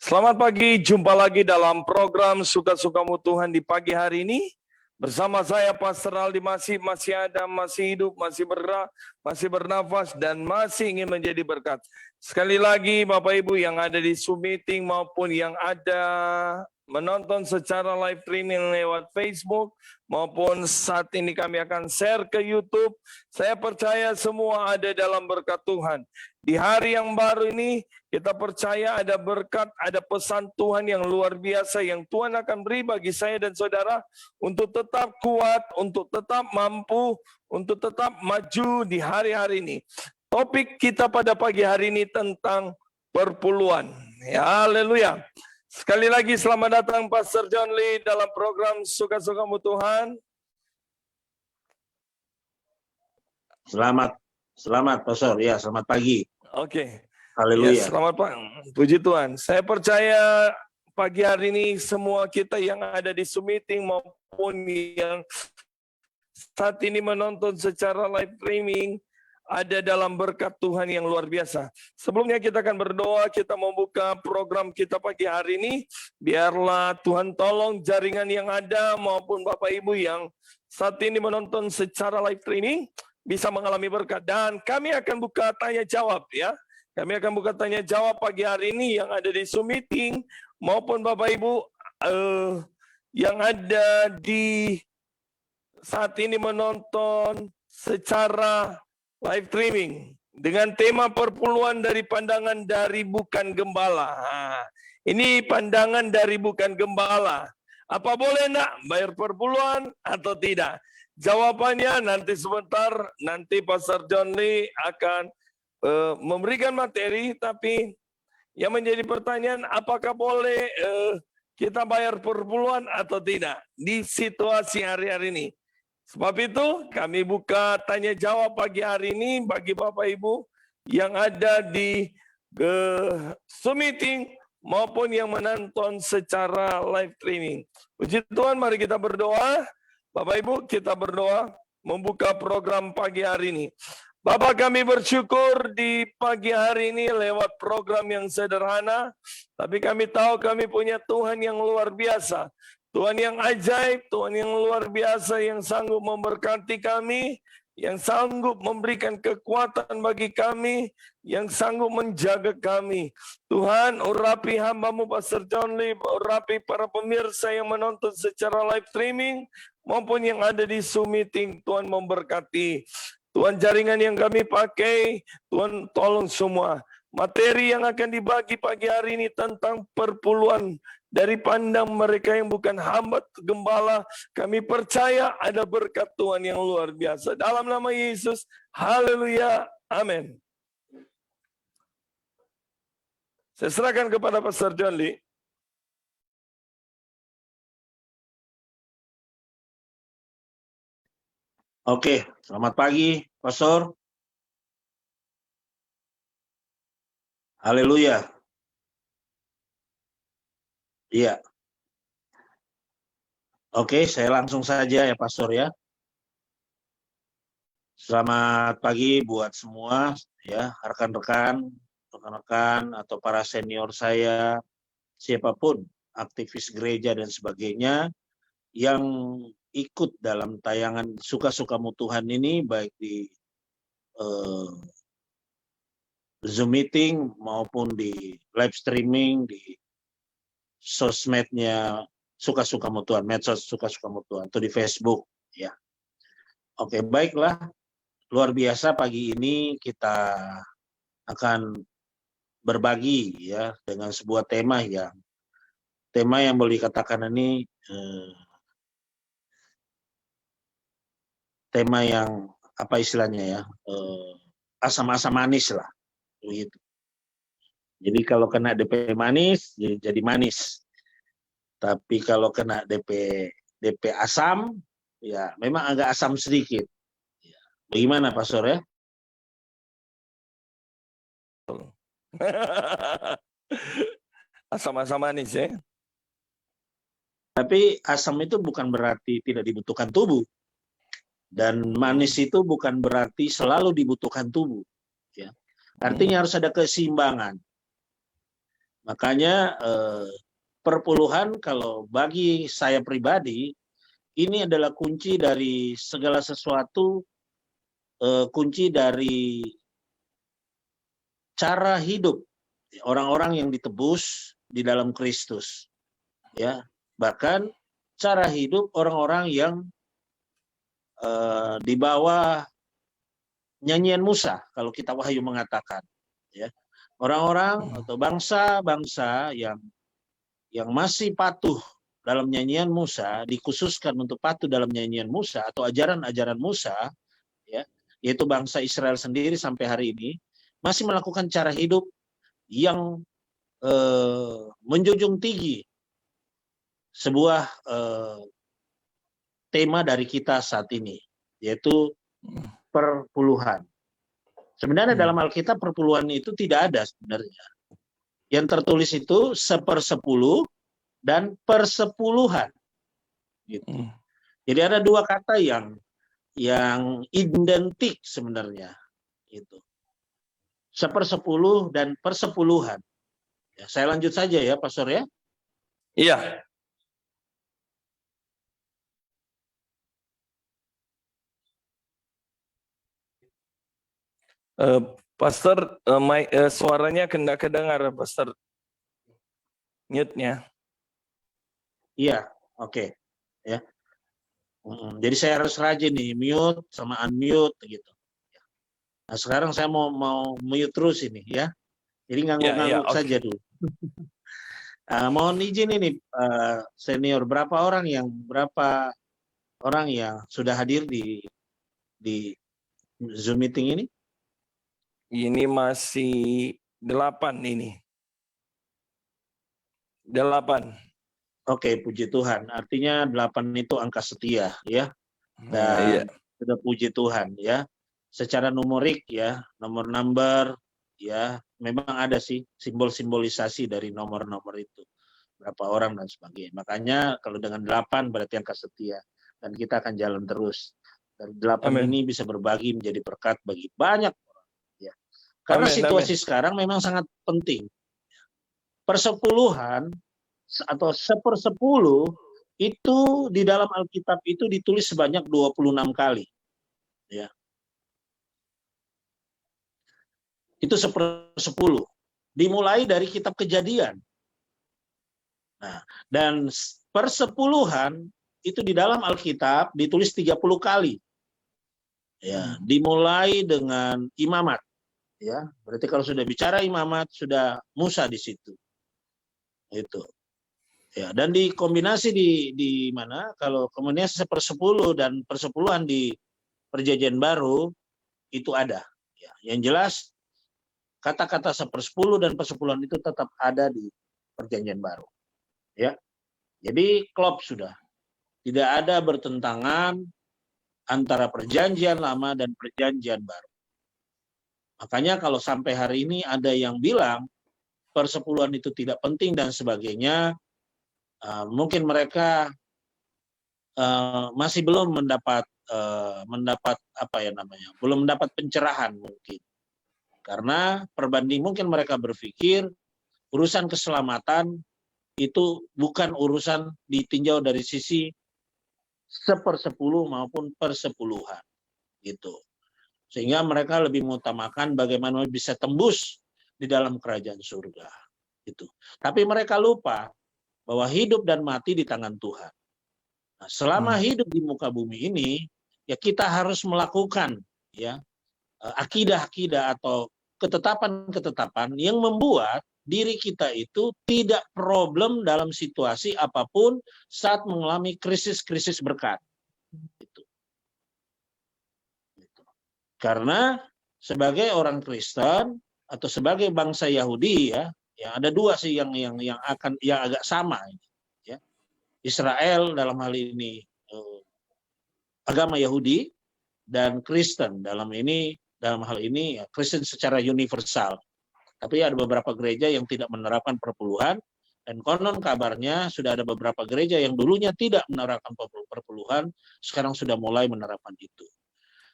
Selamat pagi, jumpa lagi dalam program Suka-Sukamu Tuhan di pagi hari ini. Bersama saya Pastor Aldi masih ada, masih hidup, masih bergerak, masih bernafas, dan masih ingin menjadi berkat. Sekali lagi Bapak Ibu yang ada di Zoom meeting maupun yang ada menonton secara live streaming lewat Facebook, maupun saat ini kami akan share ke YouTube. Saya percaya semua ada dalam berkat Tuhan. Di hari yang baru ini, kita percaya ada berkat, ada pesan Tuhan yang luar biasa yang Tuhan akan beri bagi saya dan saudara untuk tetap kuat, untuk tetap mampu, untuk tetap maju di hari-hari ini. Topik kita pada pagi hari ini tentang perpuluhan. Ya, haleluya. Sekali lagi selamat datang Pastor John Lee dalam program Suka-Sukamu Tuhan. Selamat Pastor, ya selamat pagi. Oke. Haleluya. Ya, selamat pagi. Puji Tuhan. Saya percaya pagi hari ini semua kita yang ada di Zoom meeting maupun yang saat ini menonton secara live streaming ada dalam berkat Tuhan yang luar biasa. Sebelumnya kita akan berdoa, kita membuka program kita pagi hari ini. Biarlah Tuhan tolong jaringan yang ada maupun Bapak Ibu yang saat ini menonton secara live streaming bisa mengalami berkat. Dan kami akan buka tanya jawab ya. Kami akan buka tanya jawab pagi hari ini yang ada di Zoom meeting maupun Bapak Ibu yang ada di saat ini menonton secara live streaming dengan tema perpuluhan dari pandangan dari bukan gembala. Ini pandangan dari bukan gembala. Apa boleh nak bayar perpuluhan atau tidak? Jawabannya nanti sebentar, nanti Pastor John Lee akan memberikan materi, tapi yang menjadi pertanyaan apakah boleh kita bayar perpuluhan atau tidak di situasi hari-hari ini. Sebab itu kami buka tanya jawab pagi hari ini bagi Bapak Ibu yang ada di Zoom meeting maupun yang menonton secara live streaming. Puji Tuhan, mari kita berdoa. Bapak Ibu, kita berdoa membuka program pagi hari ini. Bapak, kami bersyukur di pagi hari ini lewat program yang sederhana, tapi kami tahu kami punya Tuhan yang luar biasa. Tuhan yang ajaib, Tuhan yang luar biasa yang sanggup memberkati kami, yang sanggup memberikan kekuatan bagi kami, yang sanggup menjaga kami. Tuhan, urapi hamba-Mu Pastor John Lee, urapi para pemirsa yang menonton secara live streaming, maupun yang ada di Zoom meeting. Tuhan memberkati. Tuhan, jaringan yang kami pakai, Tuhan tolong semua. Materi yang akan dibagi pagi hari ini tentang perpuluhan dari pandang mereka yang bukan hamba gembala. Kami percaya ada berkat Tuhan yang luar biasa. Dalam nama Yesus, haleluya, amin. Saya serahkan kepada Pastor John Lee. Oke, selamat pagi Pastor. Haleluya. Iya. Oke, saya langsung saja ya Pastor ya. Selamat pagi buat semua ya, rekan-rekan atau para senior saya, siapapun, aktivis gereja dan sebagainya yang ikut dalam tayangan Suka-Sukamu Tuhan ini, baik di Zoom meeting maupun di live streaming di sosmednya Suka-Sukamu Tuhan, medsos Suka-Sukamu Tuhan, atau di Facebook ya. Oke, baiklah, luar biasa pagi ini kita akan berbagi ya dengan sebuah tema yang boleh dikatakan ini tema yang apa istilahnya ya, asam-asam manis lah begitu. Jadi kalau kena DP manis jadi manis, tapi kalau kena DP asam ya memang agak asam sedikit. Bagaimana Pastor ya? Asam-asam manis ya. Tapi asam itu bukan berarti tidak dibutuhkan tubuh. Dan manis itu bukan berarti selalu dibutuhkan tubuh. Ya. Artinya harus ada keseimbangan. Makanya perpuluhan kalau bagi saya pribadi ini adalah kunci dari segala sesuatu, kunci dari cara hidup orang-orang yang ditebus di dalam Kristus, ya. Bahkan cara hidup orang-orang yang di bawah nyanyian Musa, kalau kita Wahyu mengatakan, ya. Orang-orang atau bangsa-bangsa yang masih patuh dalam nyanyian Musa, dikhususkan untuk patuh dalam nyanyian Musa atau ajaran-ajaran Musa, ya, yaitu bangsa Israel sendiri sampai hari ini masih melakukan cara hidup yang menjunjung tinggi sebuah tema dari kita saat ini, yaitu perpuluhan. Sebenarnya dalam Alkitab perpuluhan itu tidak ada sebenarnya. Yang tertulis itu 1/10 dan persepuluhan. Gitu. Jadi ada dua kata yang identik sebenarnya. Itu 1/10 dan persepuluhan. Ya, saya lanjut saja ya, Pastor ya. Iya. Pastor, suaranya tidak kedengar, Pastor. Mute-nya. Iya, oke. Ya. Jadi saya harus rajin nih, mute sama unmute gitu. Nah, sekarang saya mau mute terus ini ya. Jadi ngangguk-ngangguk saja dulu. Mohon izin ini senior, berapa orang yang sudah hadir di Zoom meeting ini? Ini masih 8 ini. 8. Oke, puji Tuhan. Artinya 8 itu angka setia ya. Dan sudah puji Tuhan ya. Secara numerik ya, nomor ya, memang ada sih simbol-simbolisasi dari nomor-nomor itu. Berapa orang dan sebagainya. Makanya kalau dengan 8 berarti angka setia. Dan kita akan jalan terus. Dan 8 ini bisa berbagi menjadi berkat bagi banyak orang. Ya. Karena situasi sekarang memang sangat penting. Persepuluhan atau 1/10 itu di dalam Alkitab itu ditulis sebanyak 26 kali. Ya. Itu 1/10. Dimulai dari kitab Kejadian. Nah, dan persepuluhan itu di dalam Alkitab ditulis 30 kali. Ya, dimulai dengan imamat. Ya, berarti kalau sudah bicara imamat sudah Musa di situ. Itu. Ya, dan dikombinasi di mana kalau kemudian 1/10 dan persepuluhan di Perjanjian Baru itu ada. Ya, yang jelas kata-kata 1/10 dan persepuluhan itu tetap ada di Perjanjian Baru. Ya, jadi klop sudah. Tidak ada bertentangan antara Perjanjian Lama dan Perjanjian Baru. Makanya kalau sampai hari ini ada yang bilang persepuluhan itu tidak penting dan sebagainya, mungkin mereka masih belum mendapat belum mendapat pencerahan mungkin. Karena perbanding mungkin mereka berpikir urusan keselamatan itu bukan urusan ditinjau dari sisi 1/10 maupun persepuluhan gitu. Sehingga mereka lebih mengutamakan bagaimana bisa tembus di dalam kerajaan surga gitu. Tapi mereka lupa bahwa hidup dan mati di tangan Tuhan. Nah, selama hidup di muka bumi ini ya kita harus melakukan ya akidah-akidah atau ketetapan-ketetapan yang membuat diri kita itu tidak problem dalam situasi apapun saat mengalami krisis-krisis berkat. Gitu. Karena sebagai orang Kristen atau sebagai bangsa Yahudi ya, yang ada dua sih yang agak sama ya. Israel dalam hal ini agama Yahudi dan Kristen dalam hal ini ya, Kristen secara universal. Tapi ada beberapa gereja yang tidak menerapkan perpuluhan dan konon kabarnya sudah ada beberapa gereja yang dulunya tidak menerapkan perpuluhan sekarang sudah mulai menerapkan itu.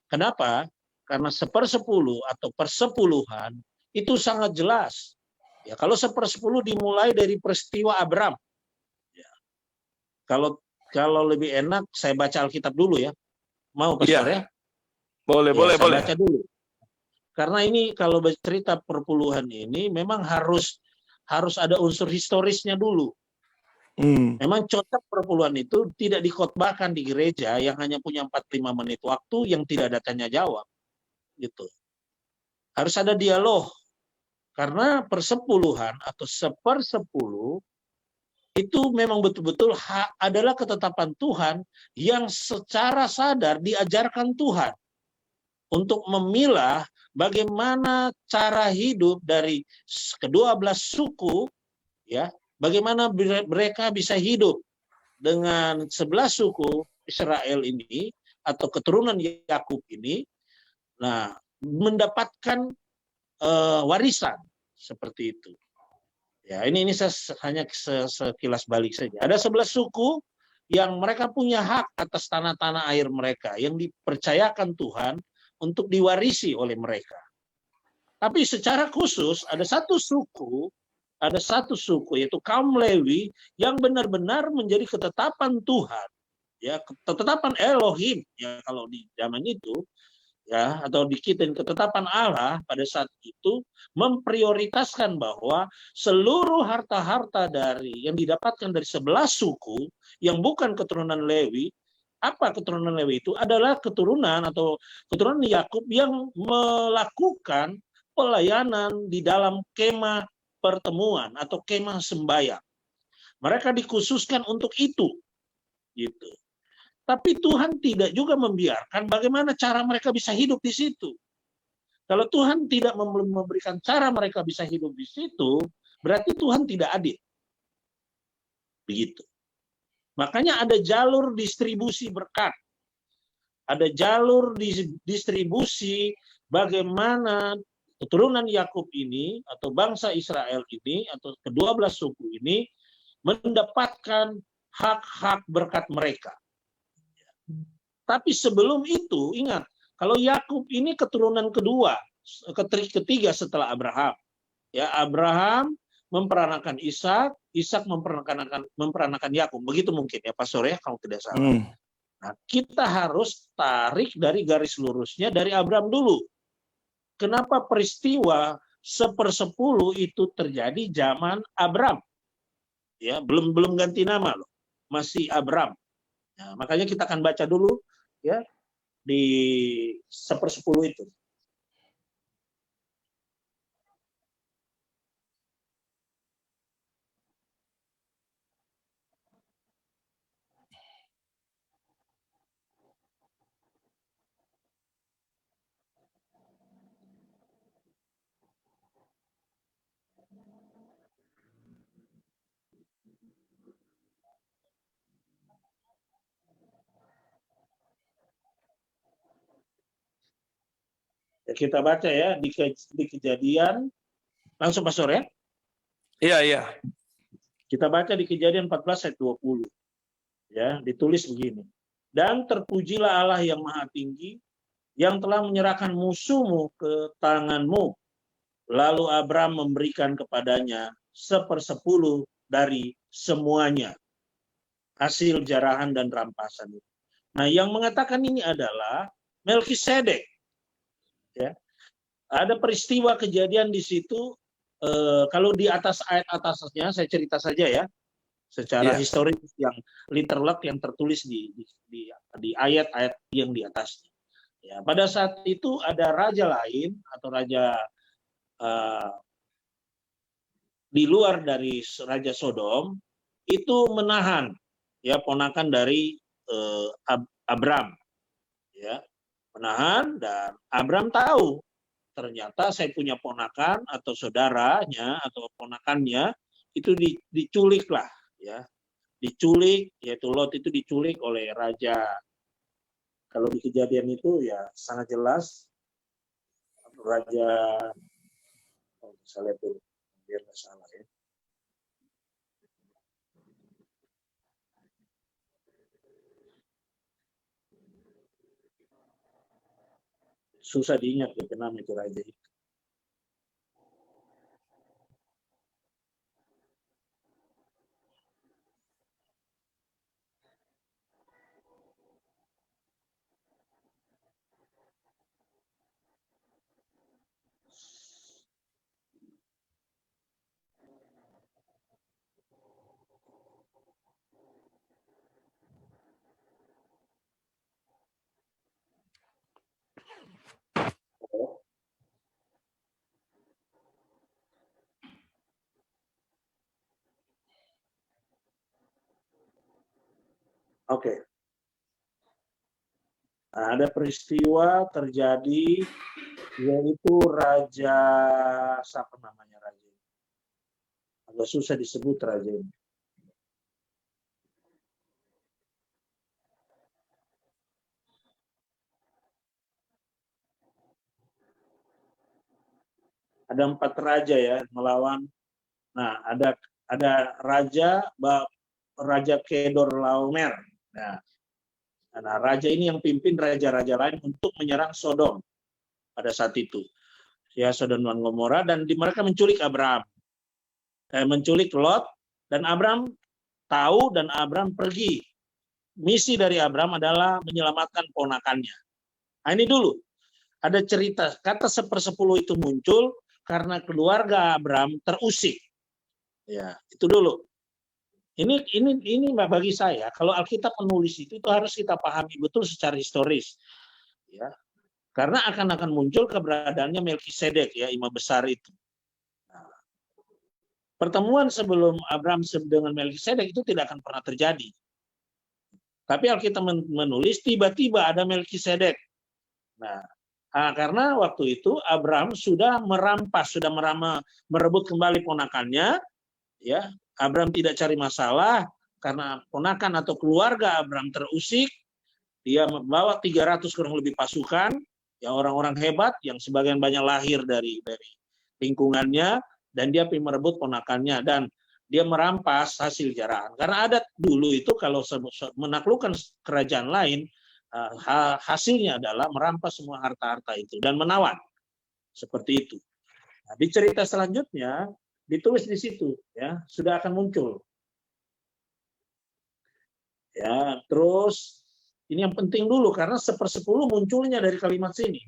Kenapa? Karena 1/10 atau persepuluhan itu sangat jelas Ya, kalau 1/10 dimulai dari peristiwa Abram. Ya. Kalau lebih enak saya baca Alkitab dulu ya. Mau Pastor ya? Iya, boleh, Ya, boleh, saya boleh. baca dulu. Karena ini kalau cerita perpuluhan ini memang harus ada unsur historisnya dulu. Memang cocok perpuluhan itu tidak dikhotbahkan di gereja yang hanya punya 45 menit waktu yang tidak ada tanya jawab. Gitu. Harus ada dialog. Karena persepuluhan atau 1/10 itu memang betul-betul adalah ketetapan Tuhan yang secara sadar diajarkan Tuhan untuk memilah bagaimana cara hidup dari kedua belas suku, ya, bagaimana mereka bisa hidup dengan 11 suku Israel ini atau keturunan Yakub ini, nah mendapatkan warisan seperti itu. Ya, ini saya hanya sekilas balik saja. Ada 11 suku yang mereka punya hak atas tanah-tanah air mereka yang dipercayakan Tuhan untuk diwarisi oleh mereka. Tapi secara khusus ada satu suku yaitu kaum Lewi yang benar-benar menjadi ketetapan Tuhan, ya, ketetapan Elohim ya kalau di zaman itu, ya, atau dikitin ketetapan Allah pada saat itu memprioritaskan bahwa seluruh harta-harta dari yang didapatkan dari 11 suku yang bukan keturunan Lewi, apa keturunan Lewi itu adalah keturunan atau keturunan Yakub yang melakukan pelayanan di dalam kemah pertemuan atau kemah sembahyang. Mereka dikhususkan untuk itu, gitu. Tapi Tuhan tidak juga membiarkan bagaimana cara mereka bisa hidup di situ. Kalau Tuhan tidak memberikan cara mereka bisa hidup di situ, berarti Tuhan tidak adil. Begitu. Makanya ada jalur distribusi berkat. Ada jalur distribusi bagaimana keturunan Yakub ini atau bangsa Israel ini atau kedua belas suku ini mendapatkan hak-hak berkat mereka. Tapi sebelum itu, ingat, kalau Yakub ini keturunan ketiga setelah Abraham. Ya, Abraham memperanakan Ishak, Ishak memperanakan Yakub. Begitu mungkin ya, Pastor ya, kalau tidak salah. Nah, kita harus tarik dari garis lurusnya dari Abraham dulu. Kenapa peristiwa 1/10 itu terjadi zaman Abraham? Ya, belum ganti nama loh, masih Abraham. Nah, makanya kita akan baca dulu ya di 1/10 itu. Ya, kita baca ya di Kejadian, langsung Pastor ya. Iya, iya. Kita baca di Kejadian 14 ayat 20. Ya, ditulis begini. Dan terpujilah Allah yang Maha Tinggi yang telah menyerahkan musuhmu ke tanganmu. Lalu Abram memberikan kepadanya 1/10 dari semuanya. Hasil jarahan dan rampasan itu. Nah, yang mengatakan ini adalah Melkisedek. Ya. Ada peristiwa kejadian di situ. Kalau di atas ayat atasnya saya cerita saja ya, secara historis yang literal yang tertulis di ayat-ayat yang di atasnya. Ya, pada saat itu ada raja lain atau raja di luar dari raja Sodom itu menahan ya ponakan dari Abram, ya, menahan, dan Abram tahu ternyata saya punya ponakan atau saudaranya atau ponakannya itu diculik lah, ya, diculik, yaitu Lot itu diculik oleh raja. Kalau di Kejadian itu ya sangat jelas raja, saya lihat dulu biar nggak salah ya. Susah diingat ya nama itu raja itu. Oke. Nah, ada peristiwa terjadi, yaitu raja, siapa namanya raja? Agak susah disebut raja ini. Ada 4 raja ya melawan. Nah, ada raja Kedorlaomer. Nah, raja ini yang pimpin raja-raja lain untuk menyerang Sodom pada saat itu. Ya, Sodom dan Gomora, dan mereka menculik Abraham. Menculik Lot, dan Abraham tahu dan Abraham pergi. Misi dari Abraham adalah menyelamatkan ponakannya. Nah, ini dulu. Ada cerita, kata 1/10 itu muncul karena keluarga Abraham terusik. Ya, itu dulu. Ini bagi saya, kalau Alkitab menulis itu harus kita pahami betul secara historis. Ya. Karena akan muncul keberadaannya Melkisedek, ya, imam besar itu. Nah, pertemuan sebelum Abraham dengan Melkisedek itu tidak akan pernah terjadi. Tapi Alkitab menulis tiba-tiba ada Melkisedek. Nah, karena waktu itu Abraham sudah merebut kembali ponakannya, ya. Abraham tidak cari masalah karena ponakan atau keluarga Abraham terusik. Dia membawa 300 kurang lebih pasukan, ya, orang-orang hebat yang sebagian banyak lahir dari lingkungannya, dan dia merebut ponakannya dan dia merampas hasil jarahan. Karena adat dulu itu kalau menaklukkan kerajaan lain, hasilnya adalah merampas semua harta-harta itu dan menawan. Seperti itu. Nah, di cerita selanjutnya ditulis di situ, ya, sudah akan muncul. Ya, terus ini yang penting dulu karena 1/10 munculnya dari kalimat sini.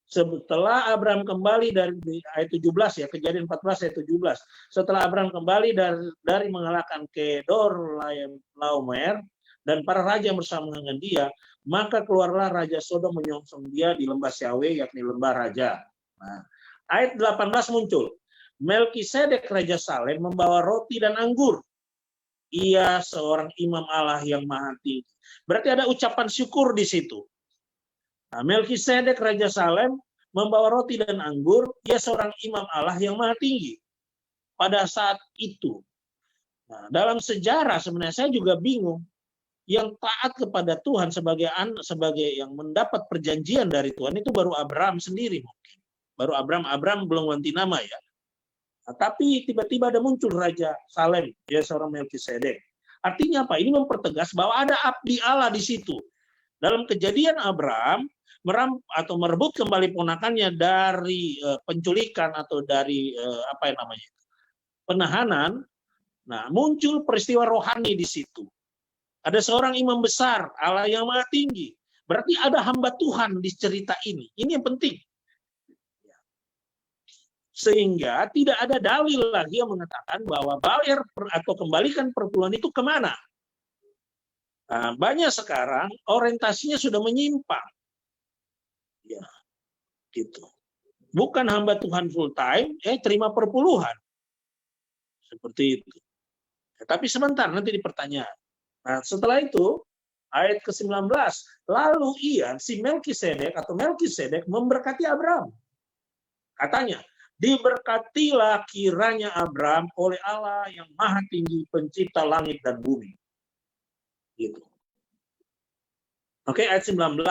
Setelah Abraham kembali dari ayat 17, ya, Kejadian 14 ayat 17. Setelah Abraham kembali dari mengalahkan Kedorlaomer dan para raja yang bersama dengan dia, maka keluarlah raja Sodom menyongsong dia di lembah Syaweh, yakni lembah raja. Nah, ayat 18 muncul. Melkisedek raja Salem membawa roti dan anggur. Ia seorang imam Allah yang maha tinggi. Berarti ada ucapan syukur di situ. Nah, Melkisedek raja Salem membawa roti dan anggur. Ia seorang imam Allah yang maha tinggi. Pada saat itu. Nah, dalam sejarah sebenarnya saya juga bingung. Yang taat kepada Tuhan sebagai yang mendapat perjanjian dari Tuhan itu baru Abraham sendiri mungkin. Baru Abraham belum ganti nama, ya. Nah, tapi tiba-tiba ada muncul Raja Salem, dia seorang Melkisedek. Artinya apa? Ini mempertegas bahwa ada abdi Allah di situ. Dalam Kejadian Abraham merebut kembali ponakannya dari penculikan atau dari penahanan. Nah, muncul peristiwa rohani di situ. Ada seorang imam besar, Allah yang maha tinggi. Berarti ada hamba Tuhan di cerita ini. Ini yang penting. Sehingga tidak ada dalil lagi yang mengatakan bahwa bayar atau kembalikan perpuluhan itu kemana. Nah, banyak sekarang orientasinya sudah menyimpang. Ya, gitu. Bukan hamba Tuhan full time, terima perpuluhan. Seperti itu. Ya, tapi sebentar, nanti di pertanyaan. Nah, setelah itu, ayat ke-19, lalu si Melkisedek memberkati Abraham. Katanya, diberkatilah kiranya Abraham oleh Allah yang maha tinggi, pencipta langit dan bumi. Gitu. Oke, ayat 19.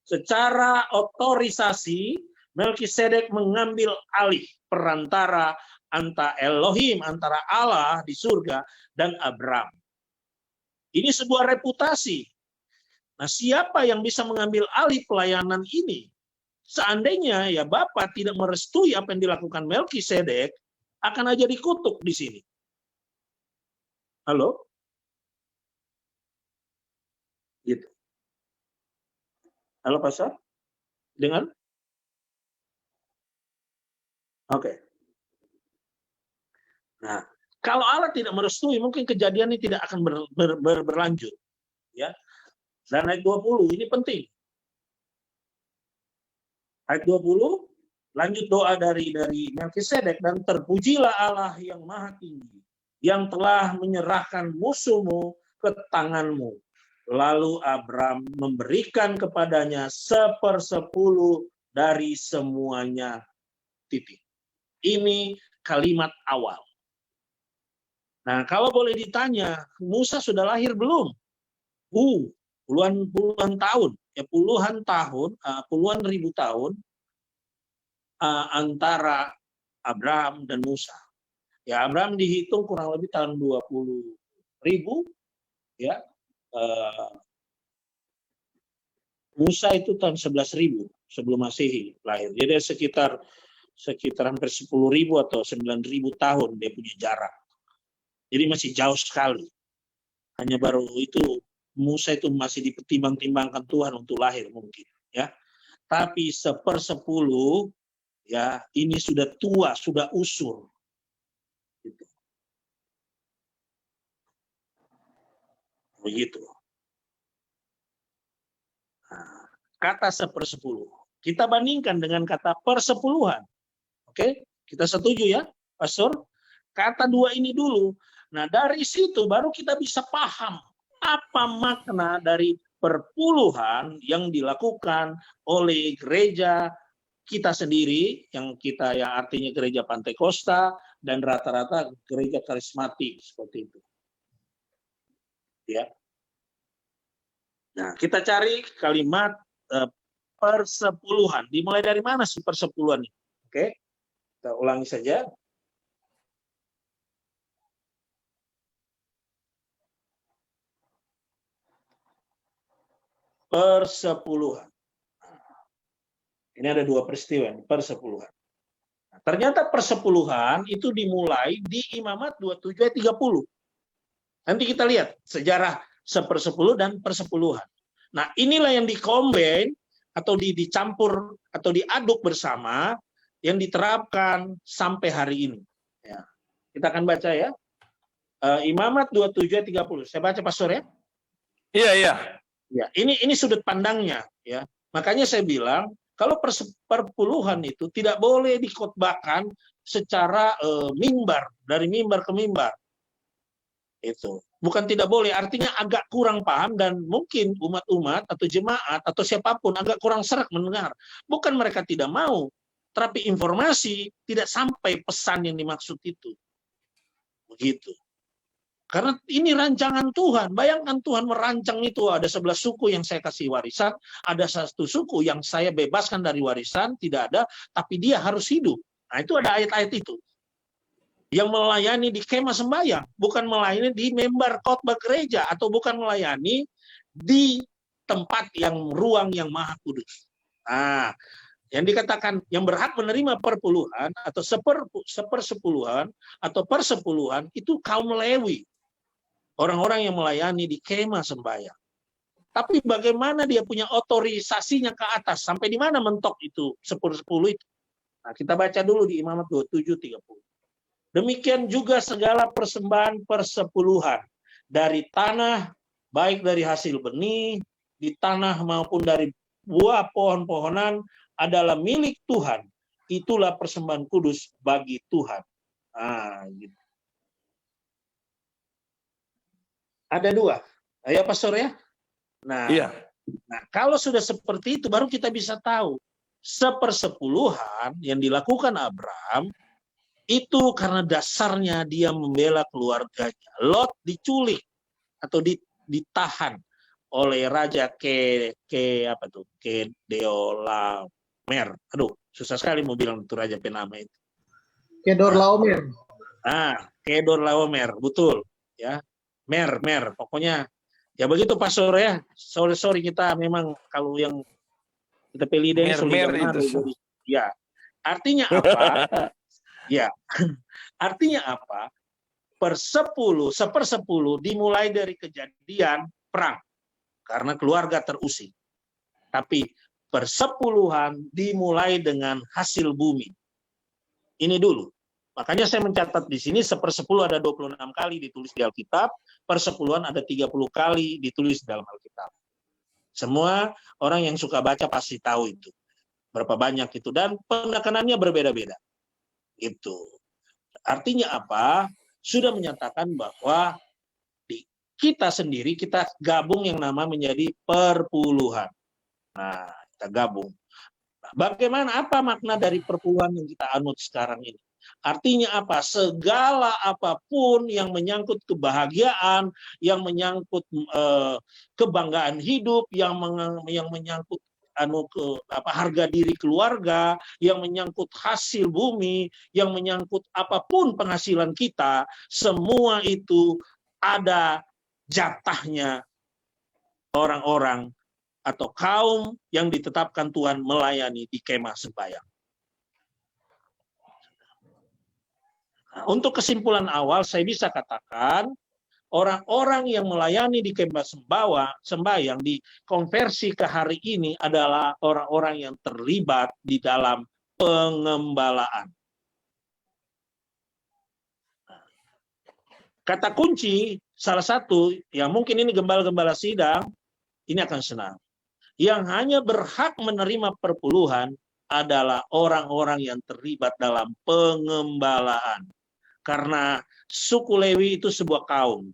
Secara otorisasi, Melkisedek mengambil alih perantara antara Elohim, antara Allah di surga, dan Abraham. Ini sebuah reputasi. Nah, siapa yang bisa mengambil alih pelayanan ini? Seandainya ya Bapak tidak merestui apa yang dilakukan Melkisedek, akan aja dikutuk di sini. Halo? Gitu. Halo Pastor? Dengar? Oke. Nah, kalau Allah tidak merestui, mungkin kejadian ini tidak akan berlanjut. Ya. Dan ayat 20, ini penting. Ayat 20, lanjut doa dari Melkisedek, dan terpujilah Allah yang maha tinggi, yang telah menyerahkan musuhmu ke tanganmu. Lalu Abram memberikan kepadanya 1/10 dari semuanya. Titik. Ini kalimat awal. Nah, kalau boleh ditanya, Musa sudah lahir belum? Puluhan tahun, ya puluhan ribu tahun antara Abraham dan Musa. Ya, Abraham dihitung kurang lebih tahun 20.000, ya. Musa itu tahun 11.000 sebelum Masehi lahir. Jadi sekitar hampir 10.000 atau 9.000 tahun dia punya jarak. Jadi masih jauh sekali. Hanya baru itu Musa itu masih dipertimbang-timbangkan Tuhan untuk lahir mungkin, ya. Tapi 1/10 ya ini sudah tua, sudah usur. Gitu. Begitu. Nah, kata 1/10 kita bandingkan dengan kata persepuluhan. Oke, kita setuju ya, Pastor? Kata dua ini dulu. Nah, dari situ baru kita bisa paham apa makna dari perpuluhan yang dilakukan oleh gereja kita sendiri, yang artinya gereja Pantekosta dan rata-rata gereja karismatik seperti itu. Ya. Nah, kita cari kalimat persepuluhan. Dimulai dari mana sih persepuluhan ini? Oke, kita ulangi saja. Persepuluhan. Ini ada dua peristiwa, persepuluhan. Nah, ternyata persepuluhan itu dimulai di Imamat 27 ayat 30. Nanti kita lihat sejarah 1/10 dan persepuluhan. Nah, inilah yang dikombin atau dicampur atau diaduk bersama yang diterapkan sampai hari ini. Ya. Kita akan baca ya. Imamat 27 ayat 30. Saya baca Pastor ya. Iya, iya. Ya, ini sudut pandangnya ya. Makanya saya bilang kalau perpuluhan itu tidak boleh dikhotbahkan secara mimbar, dari mimbar ke mimbar. Itu bukan tidak boleh, artinya agak kurang paham dan mungkin umat-umat atau jemaat atau siapapun agak kurang serak mendengar. Bukan mereka tidak mau, tapi informasi tidak sampai pesan yang dimaksud itu. Begitu. Karena ini rancangan Tuhan. Bayangkan Tuhan merancang itu. Ada 11 suku yang saya kasih warisan. Ada 1 suku yang saya bebaskan dari warisan. Tidak ada. Tapi dia harus hidup. Nah itu ada ayat-ayat itu. Yang melayani di kemah sembahyang. Bukan melayani di mimbar khotbah gereja. Atau bukan melayani di tempat ruang yang maha kudus. Nah, yang dikatakan yang berhak menerima perpuluhan atau sepersepuluhan atau persepuluhan itu kaum Lewi. Orang-orang yang melayani di kemah sembahyang. Tapi bagaimana dia punya otorisasinya ke atas? Sampai di mana mentok itu 10 itu? Nah, kita baca dulu di Imamat 27:30. Demikian juga segala persembahan persepuluhan dari tanah, baik dari hasil benih, di tanah maupun dari buah pohon-pohonan adalah milik Tuhan. Itulah persembahan kudus bagi Tuhan. Nah, gitu. Ada 2. Ya Pastor ya. Nah, Iya. Nah, kalau sudah seperti itu baru kita bisa tahu 1/10 yang dilakukan Abraham itu karena dasarnya dia membela keluarganya. Lot diculik atau ditahan oleh raja Kedorlaomer. Aduh, susah sekali mau bilang itu raja penama itu. Kedorlaomer. Kedorlaomer, betul ya. Mer, pokoknya ya begitu Pastor ya. Sorry kita memang kalau yang kita pilih deh Itu. ya. Artinya apa? Ya. Artinya apa? 1/10 dimulai dari kejadian perang karena keluarga terusik. Tapi persepuluhan dimulai dengan hasil bumi. Ini dulu. Makanya saya mencatat di sini 1/10 ada 26 kali ditulis di Alkitab, persepuluhan ada 30 kali ditulis dalam Alkitab. Semua orang yang suka baca pasti tahu itu. Berapa banyak itu dan penekanannya berbeda-beda. Itu. Artinya apa? Sudah menyatakan bahwa kita sendiri kita gabung yang nama menjadi perpuluhan. Nah, kita gabung. Nah, bagaimana, apa makna dari perpuluhan yang kita anut sekarang ini? Artinya apa? Segala apapun yang menyangkut kebahagiaan, yang menyangkut kebanggaan hidup, yang menyangkut harga diri keluarga, yang menyangkut hasil bumi, yang menyangkut apapun penghasilan kita, semua itu ada jatahnya orang-orang atau kaum yang ditetapkan Tuhan melayani di kemah sembahyang. Nah, untuk kesimpulan awal, saya bisa katakan orang-orang yang melayani di kemah sembahyang di konversi ke hari ini adalah orang-orang yang terlibat di dalam pengembalaan. Kata kunci salah satu yang mungkin ini gembala-gembala sidang ini akan senang. Yang hanya berhak menerima perpuluhan adalah orang-orang yang terlibat dalam pengembalaan. Karena suku Lewi itu sebuah kaum.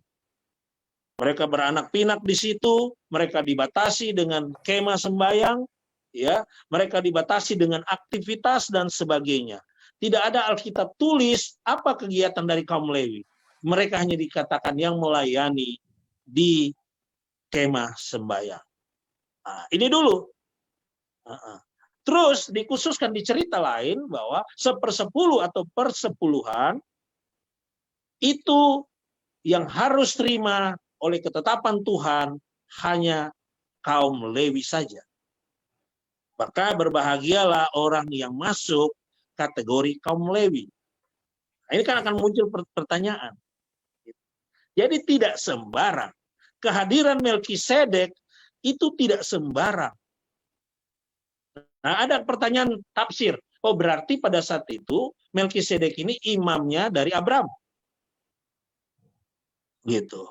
Mereka beranak pinak di situ, mereka dibatasi dengan kemah sembahyang, ya, mereka dibatasi dengan aktivitas dan sebagainya. Tidak ada Alkitab tulis apa kegiatan dari kaum Lewi. Mereka hanya dikatakan yang melayani di kemah sembahyang. Nah, ini dulu. Terus dikhususkan di cerita lain bahwa 1/10 atau persepuluhan itu yang harus terima oleh ketetapan Tuhan hanya kaum Lewi saja. Maka berbahagialah orang yang masuk kategori kaum Lewi. Nah, ini kan akan muncul pertanyaan. Jadi tidak sembarang. Kehadiran Melkisedek itu tidak sembarang. Nah, ada pertanyaan tafsir. Oh, berarti pada saat itu Melkisedek ini imamnya dari Abraham. Gitu.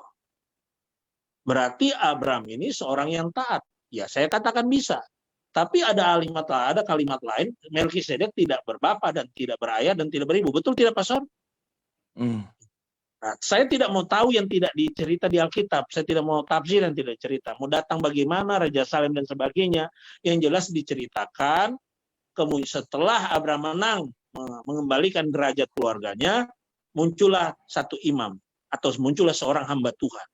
Berarti Abraham ini seorang yang taat. Ya, saya katakan bisa. Tapi ada kalimat lain, Melkisedek tidak berbapa dan tidak berayah dan tidak beribu. Betul tidak, Pastor? Nah, saya tidak mau tahu yang tidak dicerita di Alkitab. Saya tidak mau tafsir yang tidak cerita. Mau datang bagaimana, Raja Salem dan sebagainya. Yang jelas diceritakan, kemudian setelah Abraham menang, mengembalikan derajat keluarganya, muncullah satu imam. Atau muncullah seorang hamba Tuhan.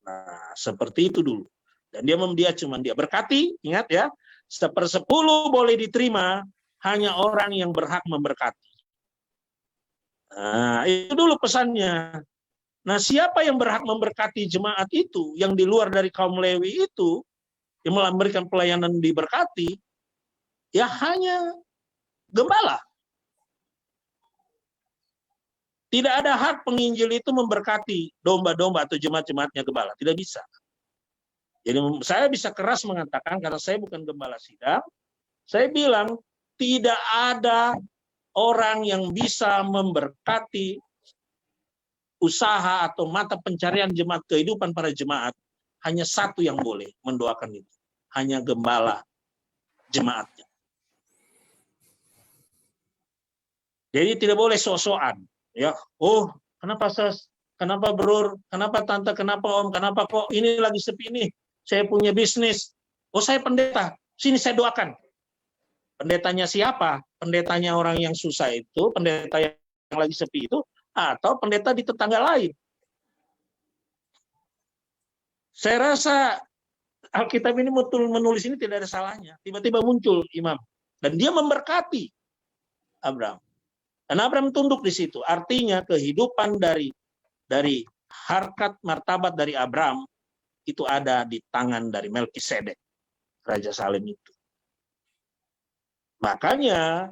Nah, seperti itu dulu. Dan dia berkati, ingat ya, 1/10 boleh diterima, hanya orang yang berhak memberkati. Nah, itu dulu pesannya. Nah, siapa yang berhak memberkati jemaat itu, yang di luar dari kaum Lewi itu, yang memberikan pelayanan diberkati, ya hanya gembala. Tidak ada hak penginjil itu memberkati domba-domba atau jemaat-jemaatnya gembala. Tidak bisa. Jadi saya bisa keras mengatakan, karena saya bukan gembala sidang, saya bilang tidak ada orang yang bisa memberkati usaha atau mata pencarian jemaat, kehidupan para jemaat. Hanya satu yang boleh mendoakan itu. Hanya gembala jemaatnya. Jadi tidak boleh sok-sokan. Ya, oh, kenapa Sas? Kenapa Brur? Kenapa Tante? Kenapa Om? Kenapa kok ini lagi sepi nih? Saya punya bisnis. Oh, saya pendeta. Sini saya doakan. Pendetanya siapa? Pendetanya orang yang susah itu, pendeta yang lagi sepi itu, atau pendeta di tetangga lain? Saya rasa Alkitab ini menulis ini tidak ada salahnya. Tiba-tiba muncul imam. Dan dia memberkati Abraham. Dan Abraham tunduk di situ. Artinya kehidupan dari harkat martabat dari Abraham itu ada di tangan dari Melkisedek, Raja Salem itu. Makanya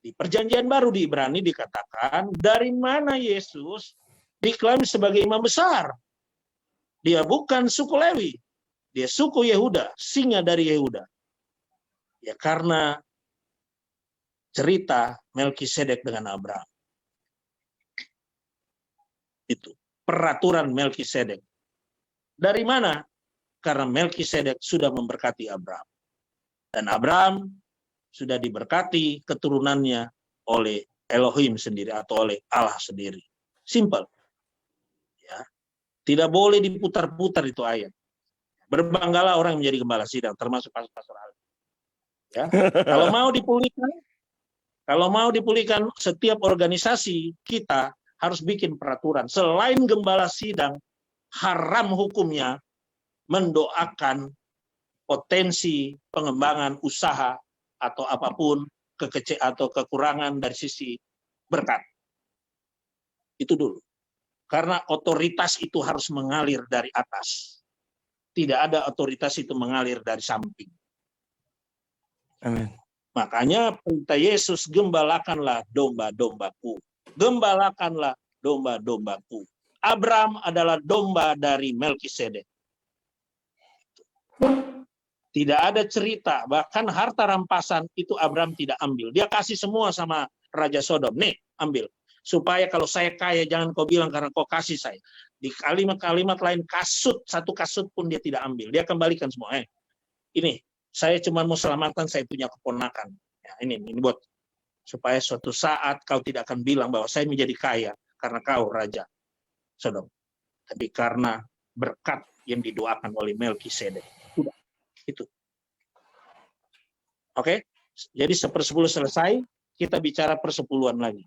di Perjanjian Baru di Ibrani dikatakan dari mana Yesus diklaim sebagai imam besar. Dia bukan suku Lewi, dia suku Yehuda, singa dari Yehuda. Ya karena cerita Melkisedek dengan Abraham. Itu peraturan Melkisedek. Dari mana? Karena Melkisedek sudah memberkati Abraham. Dan Abraham sudah diberkati keturunannya oleh Elohim sendiri atau oleh Allah sendiri. Simple. Ya. Tidak boleh diputar-putar itu ayat. Berbanggalah orang yang menjadi gembala sidang, termasuk pastor Aldi. Ya. Kalau mau dipulihkan, setiap organisasi kita harus bikin peraturan. Selain gembala sidang, haram hukumnya mendoakan potensi pengembangan usaha atau apapun atau kekurangan dari sisi berkat. Itu dulu. Karena otoritas itu harus mengalir dari atas. Tidak ada otoritas itu mengalir dari samping. Amin. Makanya perintah Yesus, gembalakanlah domba-dombaku. Gembalakanlah domba-dombaku. Abraham adalah domba dari Melkisedek. Tidak ada cerita, bahkan harta rampasan itu Abraham tidak ambil. Dia kasih semua sama Raja Sodom. Nih, ambil. Supaya kalau saya kaya, jangan kau bilang karena kau kasih saya. Di kalimat-kalimat lain, satu kasut pun dia tidak ambil. Dia kembalikan semua. Ini, saya cuma mau selamatkan, saya punya keponakan. Ya, ini buat. Supaya suatu saat kau tidak akan bilang bahwa saya menjadi kaya karena kau Raja Sodom. Tapi karena berkat yang didoakan oleh Melkisedek. Sudah, itu. Oke? Jadi 1/10 selesai, kita bicara persepuluhan lagi.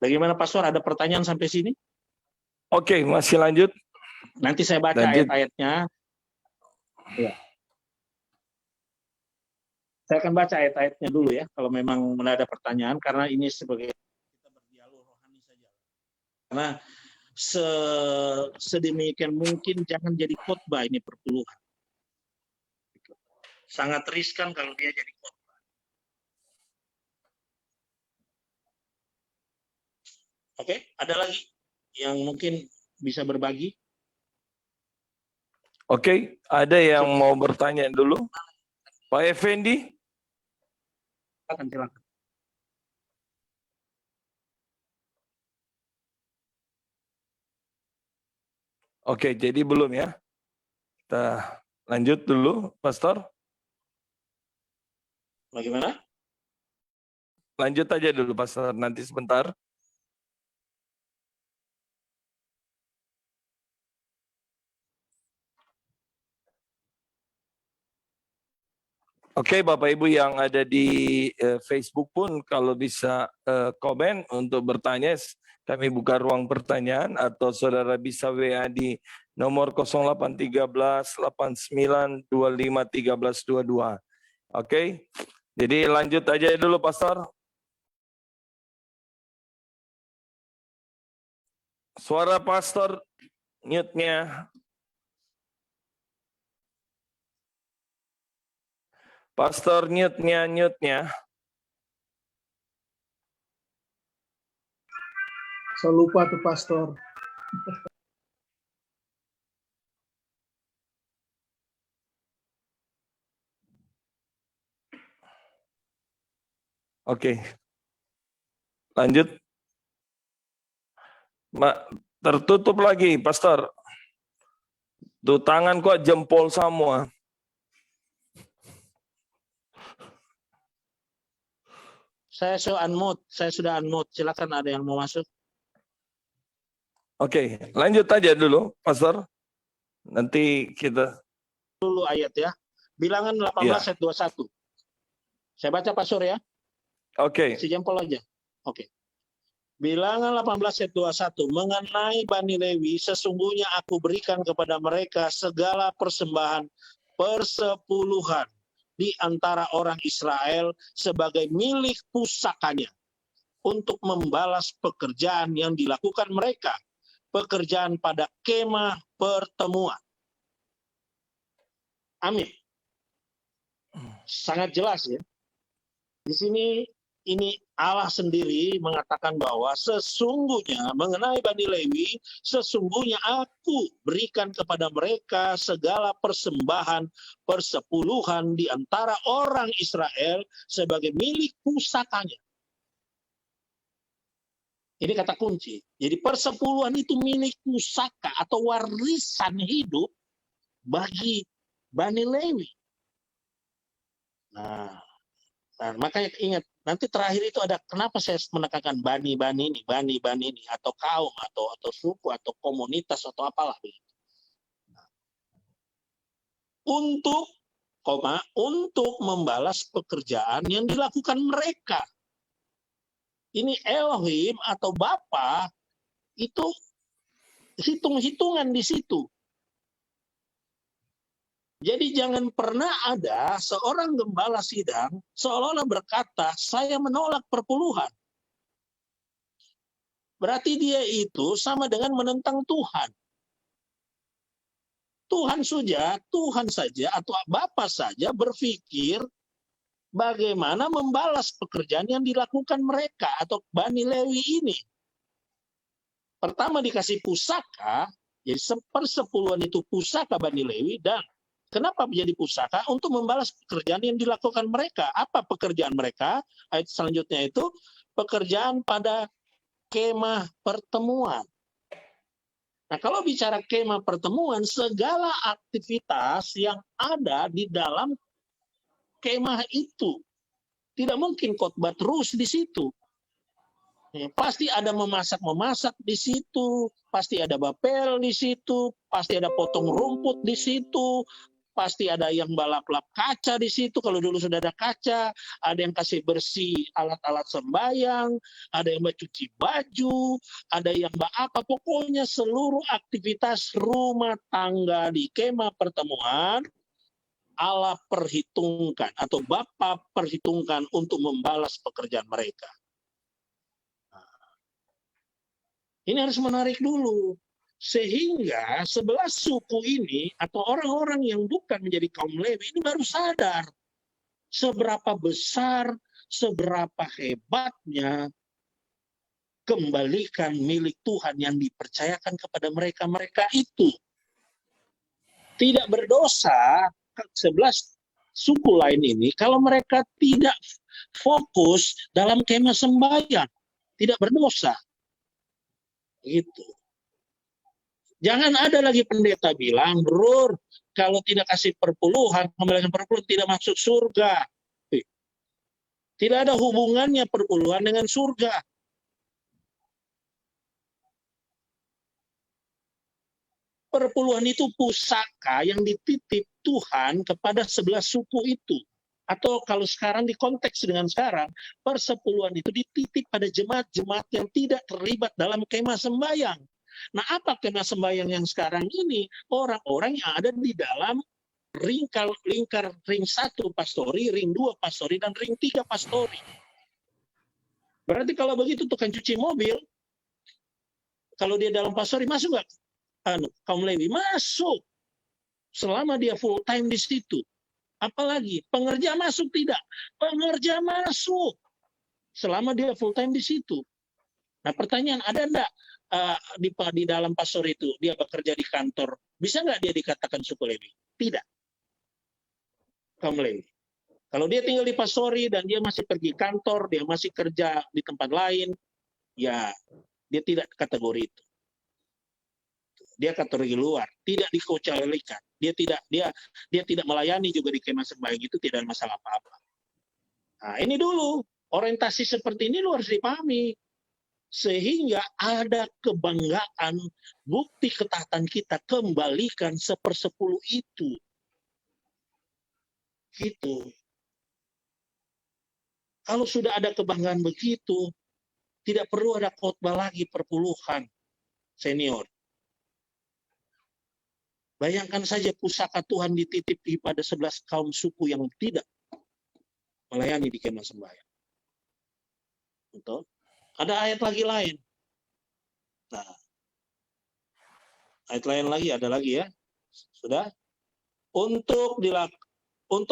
Bagaimana Pastor? Ada pertanyaan sampai sini? Oke, masih lanjut. Nanti saya baca Lanjut. ayat-ayatnya. Ya. Saya akan baca ayat-ayatnya dulu ya, kalau memang ada pertanyaan, karena ini sebagai kita berdialog rohani saja. Karena sedemikian mungkin jangan jadi khotbah ini perpuluhan. Sangat riskan kalau dia jadi khotbah. Oke, ada lagi yang mungkin bisa berbagi? Oke, ada yang mau bertanya dulu? Pak Effendi? Silakan. Oke, jadi belum ya? Kita lanjut dulu, Pastor. Bagaimana? Lanjut aja dulu, Pastor. Nanti sebentar. Oke, Bapak Ibu yang ada di Facebook pun kalau bisa komen untuk bertanya, kami buka ruang pertanyaan atau saudara bisa WA di nomor 0813 89 25 13 22. Oke. Jadi lanjut aja dulu Pastor. Suara Pastor mute-nya. Pastor mute-nya. Saya lupa tuh Pastor. Oke. Lanjut. Tertutup lagi, Pastor. Tuh tangan kok jempol semua. Saya sudah unmute. Silakan ada yang mau masuk. Oke, lanjut aja dulu, Pastor. Nanti kita Dulu ayat ya. Bilangan 18 ayat 21. Saya baca Pastor ya. Oke. Si jempol aja. Oke. Bilangan 18 ayat 21. Mengenai Bani Lewi, sesungguhnya aku berikan kepada mereka segala persembahan persepuluhan di antara orang Israel sebagai milik pusakanya untuk membalas pekerjaan yang dilakukan mereka, pekerjaan pada kemah pertemuan. Amin. Sangat jelas ya. Di sini ini Allah sendiri mengatakan bahwa sesungguhnya mengenai Bani Lewi, sesungguhnya aku berikan kepada mereka segala persembahan persepuluhan di antara orang Israel sebagai milik pusakanya. Ini kata kunci. Jadi persepuluhan itu milik pusaka atau warisan hidup bagi Bani Lewi. Nah, makanya ingat Nanti terakhir itu ada, kenapa saya menekankan bani-bani ini, atau kaum, atau suku, atau komunitas, atau apalah begitu. Untuk membalas pekerjaan yang dilakukan mereka. Ini Elohim atau Bapa itu hitung-hitungan di situ. Jadi jangan pernah ada seorang gembala sidang seolah-olah berkata, saya menolak perpuluhan. Berarti dia itu sama dengan menentang Tuhan. Tuhan saja atau Bapa saja berpikir bagaimana membalas pekerjaan yang dilakukan mereka atau Bani Lewi ini. Pertama dikasih pusaka, jadi 1/10 itu pusaka Bani Lewi, dan kenapa menjadi pusaka? Untuk membalas pekerjaan yang dilakukan mereka. Apa pekerjaan mereka? Ayat selanjutnya itu pekerjaan pada kemah pertemuan. Nah, kalau bicara kemah pertemuan, segala aktivitas yang ada di dalam kemah itu. Tidak mungkin khotbah terus di situ. Pasti ada memasak di situ, pasti ada bapel di situ, pasti ada potong rumput di situ, pasti ada yang balap-lap kaca di situ. Kalau dulu sudah ada kaca, ada yang kasih bersih alat-alat sembahyang, ada yang mencuci baju, ada yang apa. Pokoknya seluruh aktivitas rumah tangga di kemah pertemuan, Allah perhitungkan atau Bapa perhitungkan untuk membalas pekerjaan mereka. Ini harus menarik dulu. Sehingga 11 suku ini atau orang-orang yang bukan menjadi kaum Lewi ini baru sadar seberapa besar, seberapa hebatnya kembalikan milik Tuhan yang dipercayakan kepada mereka itu. Tidak berdosa 11 suku lain ini kalau mereka tidak fokus dalam kemah sembahyang, tidak berdosa. Gitu. Jangan ada lagi pendeta bilang, bro, kalau tidak kasih perpuluhan, kembalikan perpuluhan tidak masuk surga. Tidak ada hubungannya perpuluhan dengan surga. Perpuluhan itu pusaka yang dititip Tuhan kepada 11 suku itu. Atau kalau sekarang di konteks dengan sekarang, persepuluhan itu dititip pada jemaat-jemaat yang tidak terlibat dalam kemah sembahyang. Nah, apa kemah sembahyang yang sekarang ini? Orang-orang yang ada di dalam lingkar ring 1 pastori, ring 2 pastori, dan ring 3 pastori. Berarti kalau begitu tukang cuci mobil, kalau dia dalam pastori, masuk nggak kaum Lewi? Masuk. Selama dia full time di situ. Apalagi pengerja masuk tidak? Pengerja masuk selama dia full time di situ. Nah, pertanyaan, ada enggak di dalam pastor itu dia bekerja di kantor, bisa nggak dia dikatakan suku Lewi? Tidak. Kaum Lewi. Kalau dia tinggal di pastori dan dia masih pergi kantor, dia masih kerja di tempat lain, ya dia tidak kategori itu. Dia kategori luar, tidak dikecualikan. Dia tidak melayani juga di kemah sembahyang, itu tidak ada masalah apa-apa. Nah, ini dulu orientasi seperti ini lu harus dipahami, sehingga ada kebanggaan, bukti ketaatan kita kembalikan 1/10 itu. Gitu. Kalau sudah ada kebanggaan begitu, tidak perlu ada khotbah lagi perpuluhan senior. Bayangkan saja pusaka Tuhan dititip pada 11 kaum suku yang tidak melayani di kemah sembahyang. Betul? Ada ayat lagi lain. Nah, ayat lain lagi, ada lagi ya. Sudah? Untuk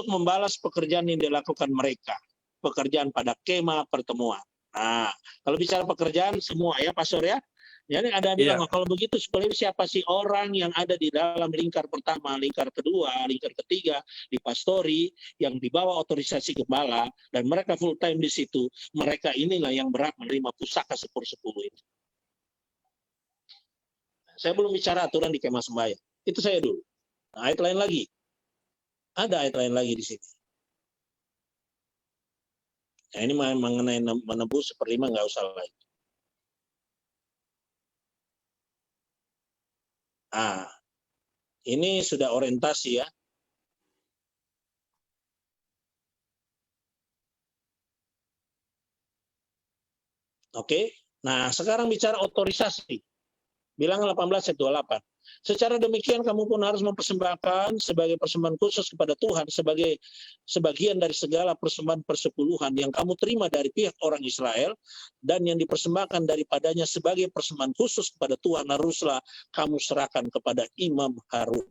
membalas pekerjaan yang dilakukan mereka. Pekerjaan pada kemah pertemuan. Nah, kalau bicara pekerjaan semua ya, Pastor ya. Jadi ada bilang, kalau begitu sebenarnya siapa sih orang yang ada di dalam lingkar pertama, lingkar kedua, lingkar ketiga, di pastori, yang dibawa otorisasi gembala, dan mereka full time di situ, mereka inilah yang berhak menerima pusaka 1/10 itu. Saya belum bicara aturan di kemah sembahyang. Itu saya dulu. Nah, ayat lain lagi. Ada ayat lain lagi di sini. Nah, ini mengenai menebus 1/5 nggak usah lagi. Ini sudah orientasi ya. Oke. Nah, sekarang bicara otorisasi. Bilang 18 ayat 28. Secara demikian kamu pun harus mempersembahkan sebagai persembahan khusus kepada Tuhan sebagai sebagian dari segala persembahan persepuluhan yang kamu terima dari pihak orang Israel dan yang dipersembahkan daripadanya sebagai persembahan khusus kepada Tuhan haruslah kamu serahkan kepada Imam Harun.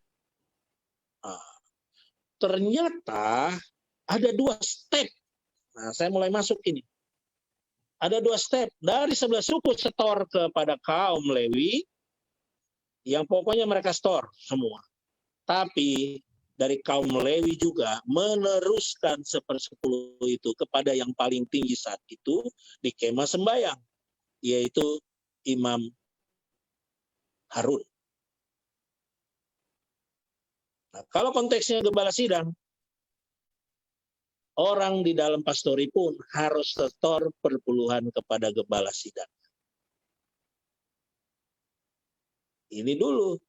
Ternyata ada 2 step. Nah, saya mulai masuk ini. Ada 2 step. Dari 11 suku setor kepada kaum Lewi, yang pokoknya mereka setor semua. Tapi dari kaum Lewi juga meneruskan 1/10 itu kepada yang paling tinggi saat itu di kemah sembahyang, yaitu Imam Harun. Nah, kalau konteksnya gembala sidang, orang di dalam pastori pun harus setor perpuluhan kepada gembala sidang. Ini dulu.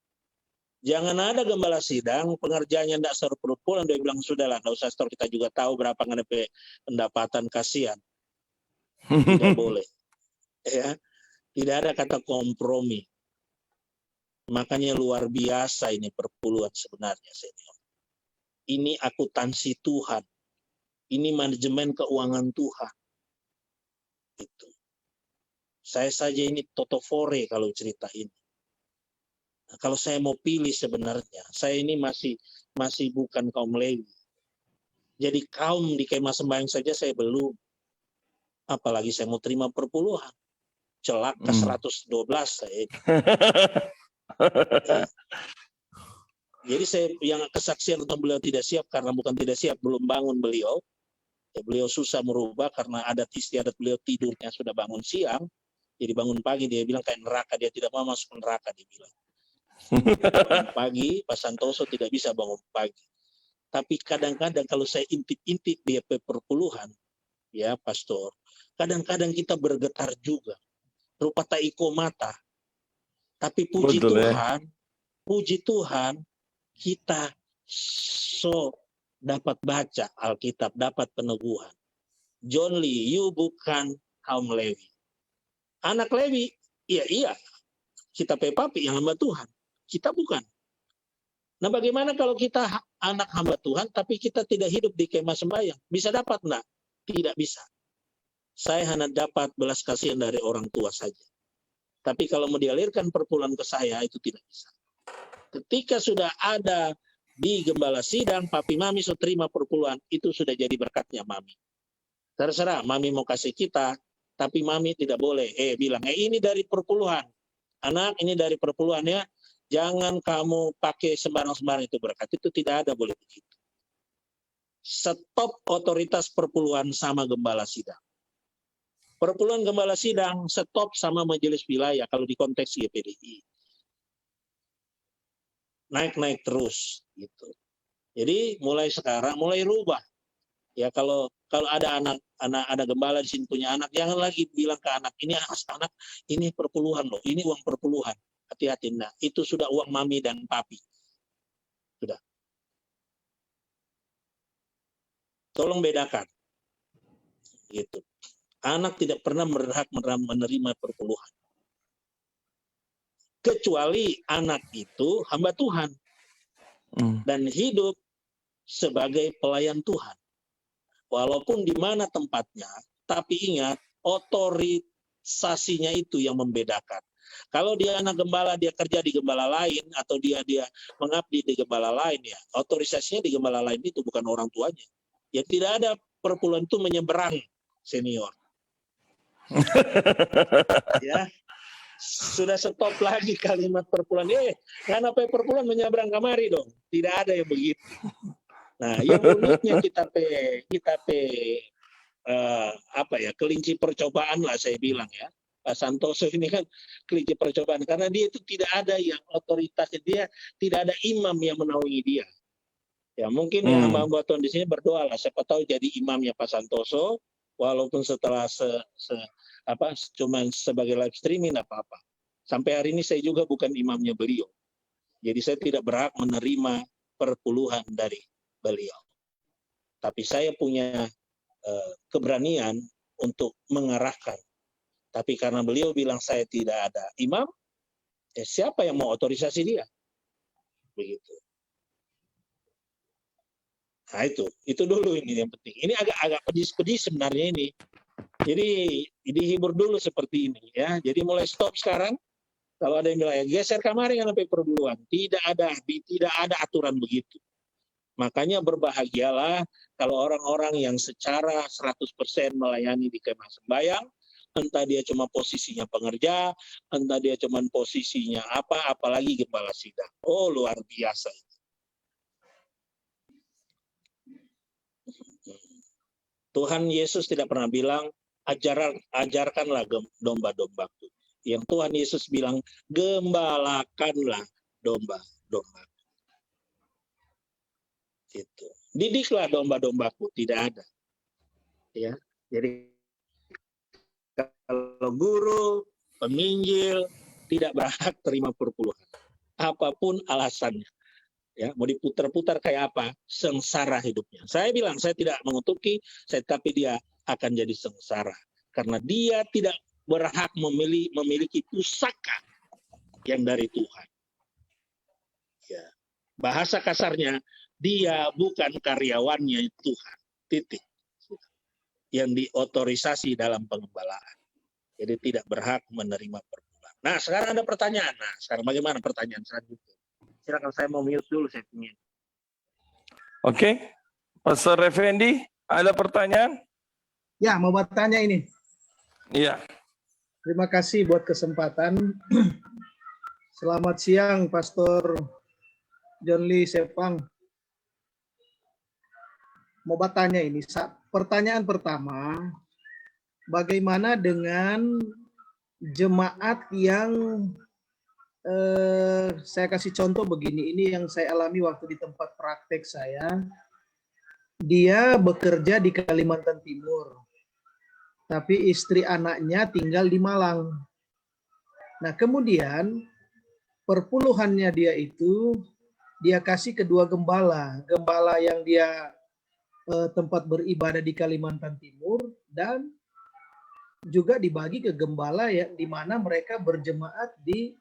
Jangan ada gembala sidang, pengerjaannya tidak setor perpuluhan, dia bilang sudahlah, nggak usah setor, kita juga tahu berapa nggak pendapatan, kasihan. Tidak boleh. Ya, tidak ada kata kompromi. Makanya luar biasa ini perpuluhan sebenarnya, senior. Ini akuntansi Tuhan. Ini manajemen keuangan Tuhan. Itu. Saya saja ini totofore kalau cerita ini. Nah, kalau saya mau pilih sebenarnya, saya ini masih bukan kaum Lewi. Jadi kaum di kemah sembahyang saja saya belum. Apalagi saya mau terima perpuluhan. Celaka 112 saya. Jadi saya yang kesaksian tentang beliau tidak siap karena bukan tidak siap, belum bangun beliau. Ya, beliau susah merubah karena adat istiadat beliau tidurnya sudah bangun siang. Jadi bangun pagi dia bilang kayak neraka, dia tidak mau masuk neraka dia bilang. Bangun pagi, Pak Santoso tidak bisa bangun pagi. Tapi kadang-kadang kalau saya intip-intip dia perpuluhan, ya pastor, kadang-kadang kita bergetar juga. Rupa taiko mata. Tapi puji Betul, Tuhan, puji Tuhan, kita dapat baca Alkitab, dapat peneguhan. John Lee, you bukan kaum Lewi. Anak Lewi, iya, kita pepapi yang hamba Tuhan. Kita bukan. Nah, bagaimana kalau kita anak hamba Tuhan, tapi kita tidak hidup di kemah sembahyang? Bisa dapat enggak? Tidak bisa. Saya hanya dapat belas kasihan dari orang tua saja. Tapi kalau mau dialirkan perpuluhan ke saya, itu tidak bisa. Ketika sudah ada di gembala sidang, papi mami sudah terima perpuluhan, itu sudah jadi berkatnya mami. Terserah, mami mau kasih kita, tapi mami tidak boleh. Bilang, ini dari perpuluhan. Anak, ini dari perpuluhan ya. Jangan kamu pakai sembarang-sembarang itu berkat. Itu tidak ada boleh begitu. Stop otoritas perpuluhan sama gembala sidang. Perpuluhan gembala sidang stop sama majelis wilayah kalau di konteks YPDI. Naik terus gitu. Jadi mulai sekarang mulai rubah. Ya kalau ada anak gembala di sini punya anak, jangan lagi bilang ke anak ini perpuluhan loh, ini uang perpuluhan. Hati-hati, nah itu sudah uang mami dan papi. Sudah. Tolong bedakan. Gitu. Anak tidak pernah berhak menerima perpuluhan. Kecuali anak itu hamba Tuhan. Dan hidup sebagai pelayan Tuhan. Walaupun di mana tempatnya, tapi ingat otorisasinya itu yang membedakan. Kalau dia anak gembala, dia kerja di gembala lain, atau dia mengabdi di gembala lain, ya otorisasinya di gembala lain itu bukan orang tuanya. Ya tidak ada perpuluhan itu menyeberang, senior. Ya, sudah stop lagi kalimat perpuluhan. Kenapa perpuluhan menyeberang kamari dong? Tidak ada yang begitu. Nah, yang uniknya kita kelinci percobaan lah saya bilang ya. Pak Santoso ini kan kelinci percobaan karena dia itu tidak ada yang otoritasnya, dia tidak ada imam yang menaungi dia. Ya mungkin hamba-hamba Tuhan di sini berdoa lah, siapa tahu jadi imamnya Pak Santoso, walaupun setelah cuman sebagai live streaming apa-apa. Sampai hari ini saya juga bukan imamnya beliau. Jadi saya tidak berhak menerima perpuluhan dari beliau. Tapi saya punya keberanian untuk mengarahkan. Tapi karena beliau bilang saya tidak ada imam, siapa yang mau otorisasi dia? Begitu. Nah itu dulu ini yang penting. Ini agak pedis-pedis sebenarnya ini. Jadi dihibur dulu seperti ini ya. Jadi mulai stop sekarang. Kalau ada yang bilang ya geser kemarin sampai perpuluhan, tidak ada aturan begitu. Makanya berbahagialah kalau orang-orang yang secara 100% melayani di kemah sembahyang, entah dia cuma posisinya pengerja, entah dia cuma posisinya apa, apalagi gembala sidang. Oh luar biasa. Tuhan Yesus tidak pernah bilang ajarkanlah domba-dombaku. Yang Tuhan Yesus bilang gembalakanlah domba-domba. Gitu. Didiklah domba-dombaku, tidak ada. Ya, jadi kalau guru, penginjil tidak berhak terima perpuluhan. Apapun alasannya. Ya, mau diputar-putar kayak apa, sengsara hidupnya. Saya bilang saya tidak mengutuki, tapi dia akan jadi sengsara karena dia tidak berhak memiliki pusaka yang dari Tuhan. Ya. Bahasa kasarnya, dia bukan karyawannya Tuhan. Titik. Yang diotorisasi dalam pengembalaan. Jadi tidak berhak menerima perpuluhan. Nah, sekarang ada pertanyaan. Nah, sekarang bagaimana pertanyaan selanjutnya? Silakan, saya mau mute dulu saya ingin. Oke. Pastor Effendi, ada pertanyaan? Ya, mau bertanya ini. Iya. Terima kasih buat kesempatan. Selamat siang, Pastor John Lee Sepang. Mau bertanya ini. Pertanyaan pertama, bagaimana dengan jemaat yang saya kasih contoh begini, ini yang saya alami waktu di tempat praktek saya. Dia bekerja di Kalimantan Timur, tapi istri anaknya tinggal di Malang. Nah, kemudian perpuluhannya dia itu dia kasih kedua gembala yang dia tempat beribadah di Kalimantan Timur, dan juga dibagi ke gembala ya, di mana mereka berjemaat di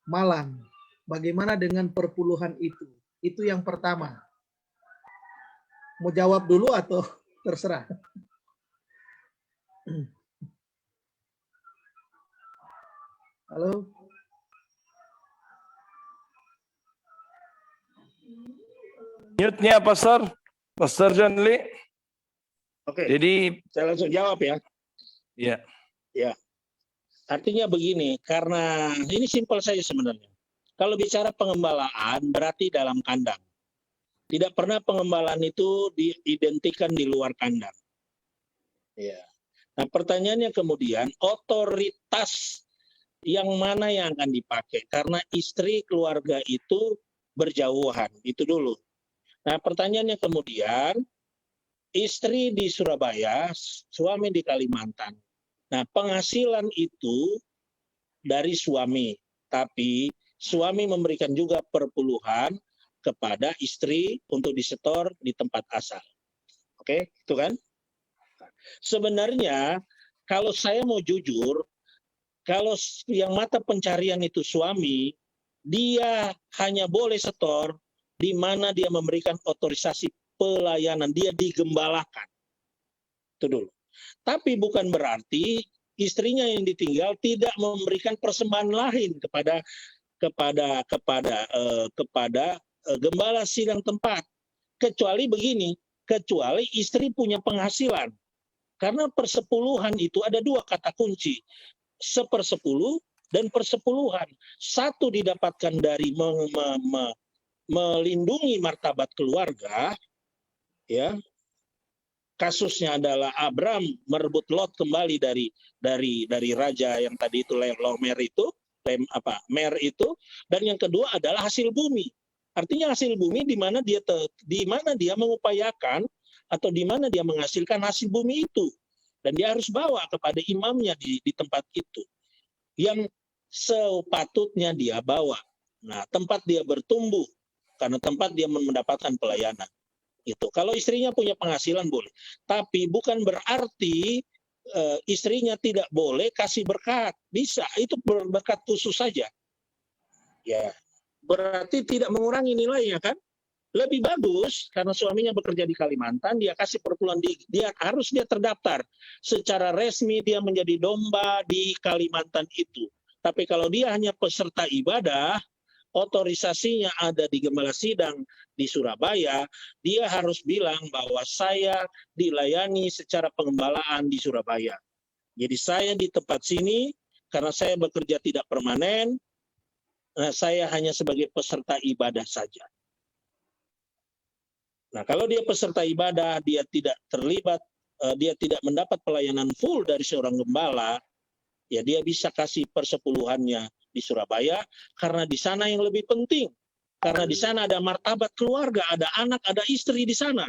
Malang. Bagaimana dengan perpuluhan itu? Itu yang pertama. Mau jawab dulu atau terserah? Halo? Mute-nya Pastor John Lee. Oke. Jadi Saya langsung jawab ya. ya. Ya. Artinya begini, karena ini simpel saja sebenarnya. Kalau bicara pengembalaan berarti dalam kandang. Tidak pernah pengembalaan itu diidentikan di luar kandang. Ya. Nah, pertanyaannya kemudian otoritas yang mana yang akan dipakai? Karena istri keluarga itu berjauhan, itu dulu. Nah, pertanyaannya kemudian istri di Surabaya, suami di Kalimantan. Nah, penghasilan itu dari suami, tapi suami memberikan juga perpuluhan kepada istri untuk disetor di tempat asal. Oke, itu kan? Sebenarnya kalau saya mau jujur, kalau yang mata pencarian itu suami, dia hanya boleh setor di mana dia memberikan otorisasi pelayanan, dia digembalakan. Itu dulu. Tapi bukan berarti istrinya yang ditinggal tidak memberikan persembahan lain kepada gembala sidang tempat. Kecuali begini, kecuali istri punya penghasilan. Karena persepuluhan itu ada dua kata kunci, sepersepuluh dan persepuluhan. Satu didapatkan dari melindungi martabat keluarga, ya. Kasusnya adalah Abram merebut Lot kembali dari raja yang tadi itu Mer itu, dan yang kedua adalah hasil bumi. Artinya hasil bumi di mana dia mengupayakan atau di mana dia menghasilkan hasil bumi itu. Dan dia harus bawa kepada imamnya di tempat itu. Yang sepatutnya dia bawa. Nah, tempat dia bertumbuh. Karena tempat dia mendapatkan pelayanan. Itu. Kalau istrinya punya penghasilan boleh. Tapi bukan berarti istrinya tidak boleh kasih berkat. Bisa. Itu berkat khusus saja. Ya. Berarti tidak mengurangi nilainya kan? Lebih bagus karena suaminya bekerja di Kalimantan, dia kasih perpuluhan dia terdaftar secara resmi, dia menjadi domba di Kalimantan itu. Tapi kalau dia hanya peserta ibadah, otorisasinya ada di Gembala Sidang di Surabaya, dia harus bilang bahwa saya dilayani secara pengembalaan di Surabaya. Jadi saya di tempat sini karena saya bekerja tidak permanen, saya hanya sebagai peserta ibadah saja. Nah, kalau dia peserta ibadah, dia tidak terlibat, dia tidak mendapat pelayanan full dari seorang gembala, ya dia bisa kasih persepuluhannya di Surabaya, karena di sana yang lebih penting. Karena di sana ada martabat keluarga, ada anak, ada istri di sana.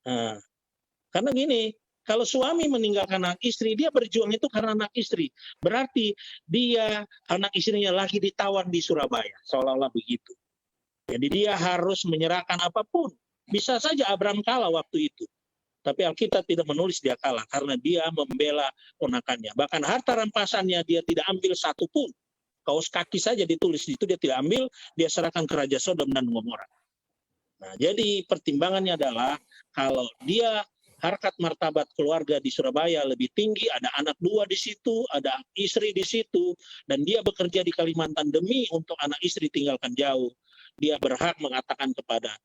Nah, karena gini, kalau suami meninggalkan anak istri, dia berjuang itu karena anak istri. Berarti dia, anak istrinya lagi ditawan di Surabaya, seolah-olah begitu. Jadi dia harus menyerahkan apapun. Bisa saja Abraham kalah waktu itu. Tapi Alkitab tidak menulis dia kalah karena dia membela ponakannya. Bahkan harta rampasannya dia tidak ambil satu pun. Kaos kaki saja ditulis itu dia tidak ambil, dia serahkan ke Raja Sodom dan Gomora. Nah, jadi pertimbangannya adalah kalau dia harkat martabat keluarga di Surabaya lebih tinggi, ada anak 2 di situ, ada istri di situ, dan dia bekerja di Kalimantan demi untuk anak istri tinggalkan jauh. Dia berhak mengatakan kepada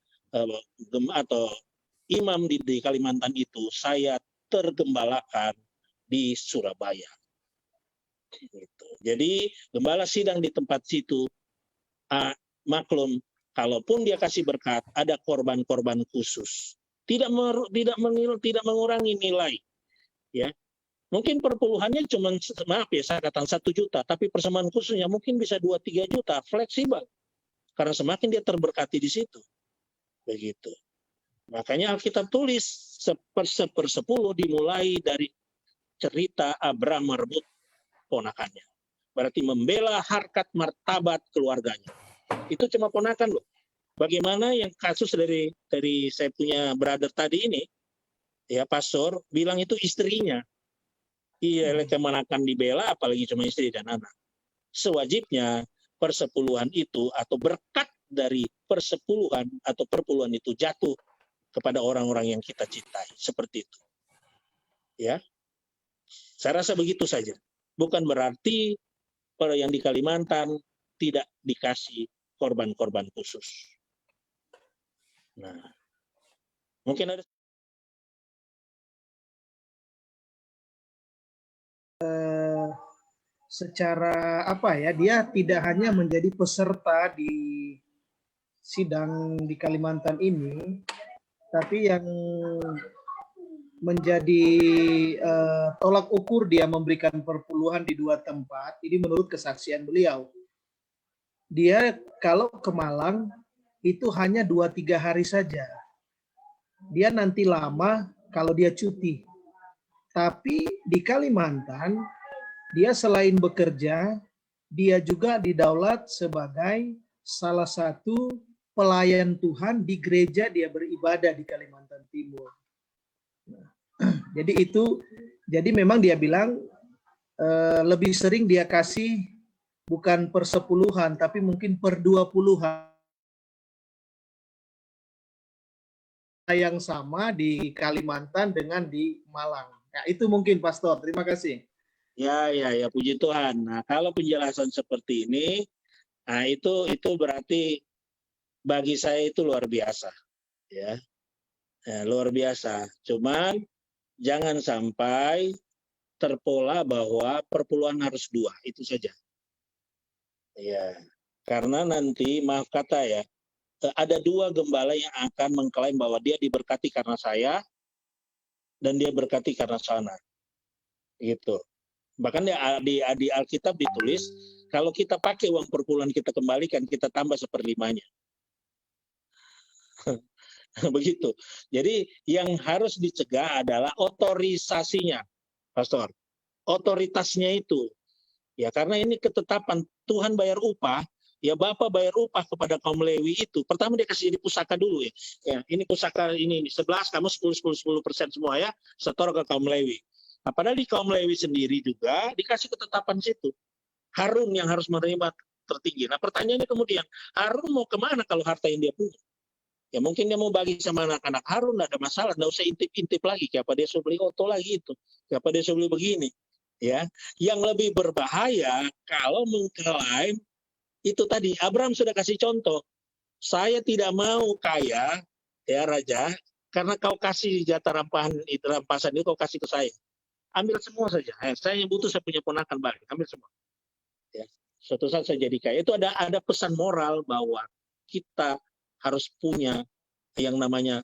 atau imam di Kalimantan itu, saya tergembalakan di Surabaya. Gitu. Jadi gembala sidang di tempat situ, maklum, kalaupun dia kasih berkat, ada korban-korban khusus, tidak mengurangi nilai, ya. Mungkin perpuluhannya cuma, maaf ya, saya katakan 1 juta, tapi persembahan khususnya mungkin bisa 2-3 juta, fleksibel, karena semakin dia terberkati di situ. Begitu. Makanya Alkitab tulis 1/10 dimulai dari cerita Abraham merebut ponakannya. Berarti membela harkat martabat keluarganya. Itu cuma ponakan loh. Bagaimana yang kasus dari saya punya brother tadi ini, ya pastor bilang itu istrinya. Iya, kemenakan dibela apalagi cuma istri dan anak. Sewajibnya persepuluhan itu atau berkat dari persepuluhan atau perpuluhan itu jatuh kepada orang-orang yang kita cintai, seperti itu. Ya. Saya rasa begitu saja. Bukan berarti yang di Kalimantan tidak dikasih korban-korban khusus. Nah, mungkin ada secara apa ya, dia tidak hanya menjadi peserta di sidang di Kalimantan ini, tapi yang menjadi tolak ukur dia memberikan perpuluhan di 2 tempat, ini menurut kesaksian beliau. Dia kalau ke Malang itu hanya 2-3 hari saja. Dia nanti lama kalau dia cuti. Tapi di Kalimantan, dia selain bekerja, dia juga didaulat sebagai salah satu pelayan Tuhan di gereja dia beribadah di Kalimantan Timur. Nah, jadi memang dia bilang lebih sering dia kasih bukan persepuluhan, tapi mungkin per-20-an yang sama di Kalimantan dengan di Malang. Ya, itu mungkin Pastor. Terima kasih. Ya, puji Tuhan. Nah, kalau penjelasan seperti ini, nah itu berarti bagi saya itu luar biasa, ya, luar biasa. Cuman jangan sampai terpola bahwa perpuluhan harus 2, itu saja. Ya, karena nanti maaf kata ya, ada 2 gembala yang akan mengklaim bahwa dia diberkati karena saya dan dia berkati karena sana, gitu. Bahkan di Alkitab ditulis, kalau kita pakai uang perpuluhan kita kembalikan, kita tambah 1/5-nya. Begitu. Jadi yang harus dicegah adalah otorisasinya, Pastor. Otoritasnya itu. Ya, karena ini ketetapan Tuhan bayar upah, ya Bapak bayar upah kepada kaum Lewi itu. Pertama dia kasih jadi pusaka dulu ya. Ya, ini pusaka ini 11, kamu 10% semua ya, setor ke kaum Lewi. Nah, padahal di kaum Lewi sendiri juga dikasih ketetapan situ. Harun yang harus menerima tertinggi. Nah, pertanyaannya kemudian, Harun mau kemana kalau harta yang dia punya? Ya mungkin dia mau bagi sama anak-anak Harun, nggak ada masalah, nggak usah intip-intip lagi. Siapa dia suruh beli oto lagi itu, siapa dia suruh beli begini. Ya, yang lebih berbahaya kalau mengklaim itu tadi. Abraham sudah kasih contoh. Saya tidak mau kaya, ya Raja, karena kau kasih jatah rampasan itu kau kasih ke saya. Ambil semua saja. Saya yang butuh, saya punya ponakan balik. Ambil semua. Ya. Suatu saat saya jadi kaya. Itu ada pesan moral bahwa kita harus punya yang namanya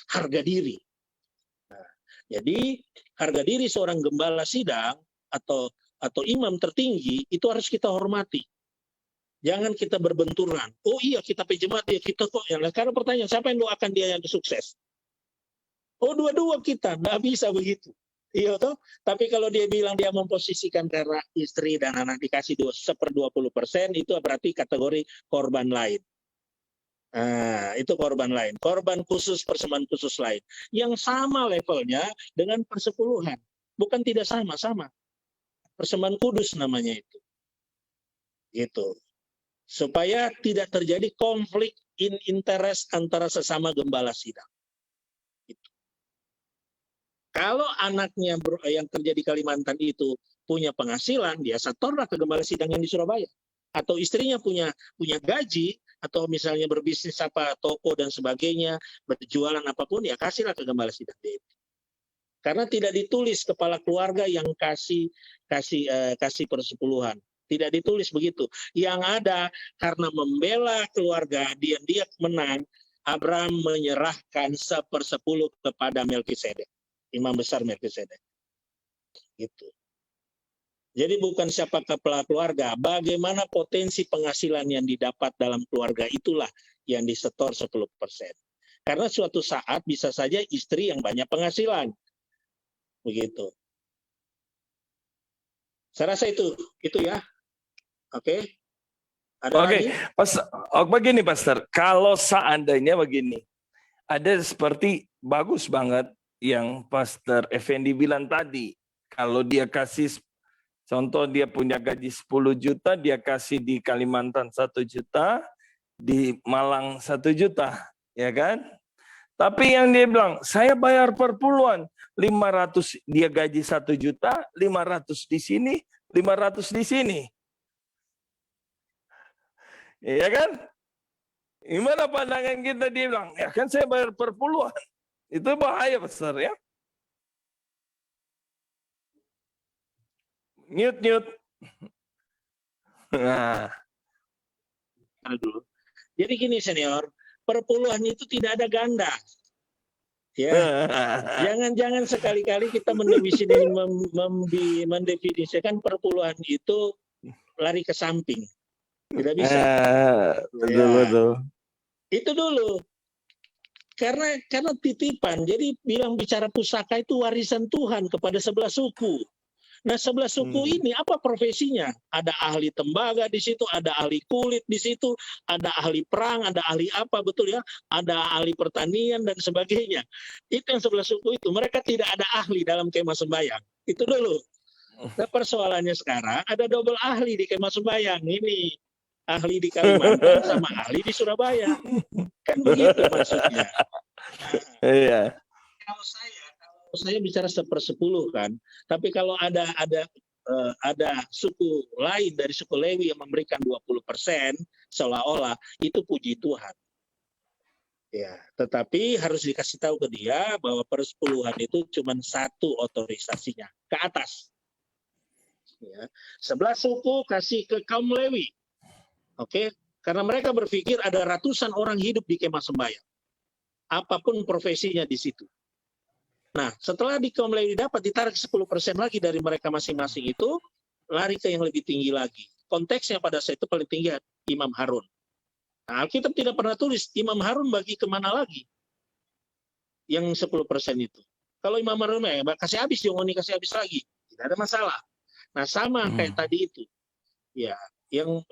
harga diri. Nah, jadi harga diri seorang gembala sidang atau imam tertinggi itu harus kita hormati. Jangan kita berbenturan. Oh iya kita jemaat ya kita kok. Ya, karena pertanyaan siapa yang doakan dia yang sukses? Oh dua-dua kita, nggak bisa begitu. Iya toh. Tapi kalau dia bilang dia memposisikan karena istri dan anak dikasih 1/20%, itu berarti kategori korban lain. Nah, itu korban lain. Korban khusus, persembahan khusus lain. Yang sama levelnya dengan persepuluhan. Bukan tidak sama. Persembahan kudus namanya itu. Gitu. Supaya tidak terjadi konflik in interest antara sesama gembala sidang. Gitu. Kalau anaknya yang kerja di Kalimantan itu punya penghasilan, dia setorlah ke gembala sidang yang di Surabaya. Atau istrinya punya gaji, atau misalnya berbisnis apa, toko dan sebagainya, berjualan apapun, ya kasihlah ke gembala sidang. Karena tidak ditulis kepala keluarga yang kasih persepuluhan. Tidak ditulis begitu. Yang ada karena membela keluarga, dia menang, Abraham menyerahkan 1/10 kepada Melkisedek, imam besar Melkisedek. Gitu. Jadi bukan siapa kepala keluarga, bagaimana potensi penghasilan yang didapat dalam keluarga itulah yang disetor 10%. Karena suatu saat bisa saja istri yang banyak penghasilan. Begitu. Saya rasa itu ya. Oke. Ada lagi? Begini Pastor, kalau seandainya begini, ada seperti bagus banget yang Pastor Effendi bilang tadi, kalau dia kasih contoh dia punya gaji 10 juta, dia kasih di Kalimantan 1 juta, di Malang 1 juta, ya kan? Tapi yang dia bilang, saya bayar perpuluhan, 500 dia gaji 1 juta, 500 di sini, 500 di sini. Iya kan? Gimana pandangan kita? Dia bilang, ya kan saya bayar perpuluhan. Itu bahaya besar ya. Mute. Nah. Aduh. Jadi gini senior, perpuluhan itu tidak ada ganda. Ya, jangan sekali-kali kita mendefinisikan perpuluhan itu lari ke samping. Tidak bisa. Betul. Itu dulu. Karena titipan. Jadi bicara pusaka itu warisan Tuhan kepada 11 suku. Nah, 11 suku ini apa profesinya? Ada ahli tembaga di situ, ada ahli kulit di situ, ada ahli perang, ada ahli apa, betul ya? Ada ahli pertanian dan sebagainya. Itu yang 11 suku itu. Mereka tidak ada ahli dalam kemah sembahyang. Itu dulu. Nah, persoalannya sekarang ada double ahli di kemah sembahyang. Ini ahli di Kalimantan sama ahli di Surabaya. Kan begitu maksudnya. Iya. Kalau saya bicara 1/10 kan, tapi kalau ada suku lain dari suku Lewi yang memberikan 20%, seolah-olah itu puji Tuhan. Ya, tetapi harus dikasih tahu ke dia bahwa persepuluhan itu cuma satu otorisasinya, ke atas. Ya, 11 suku kasih ke kaum Lewi. Oke, karena mereka berpikir ada ratusan orang hidup di kemah sembahyang. Apapun profesinya di situ. Nah, setelah di kaum Lewi dapat ditarik 10% lagi dari mereka masing-masing itu, lari ke yang lebih tinggi lagi. Konteksnya pada saat itu paling tinggi Imam Harun. Nah, Alkitab tidak pernah tulis Imam Harun bagi kemana lagi. yang 10% itu. Kalau imam rumah ya kasih habis dong, ini kasih habis lagi, tidak ada masalah. Nah sama kayak tadi itu, ya yang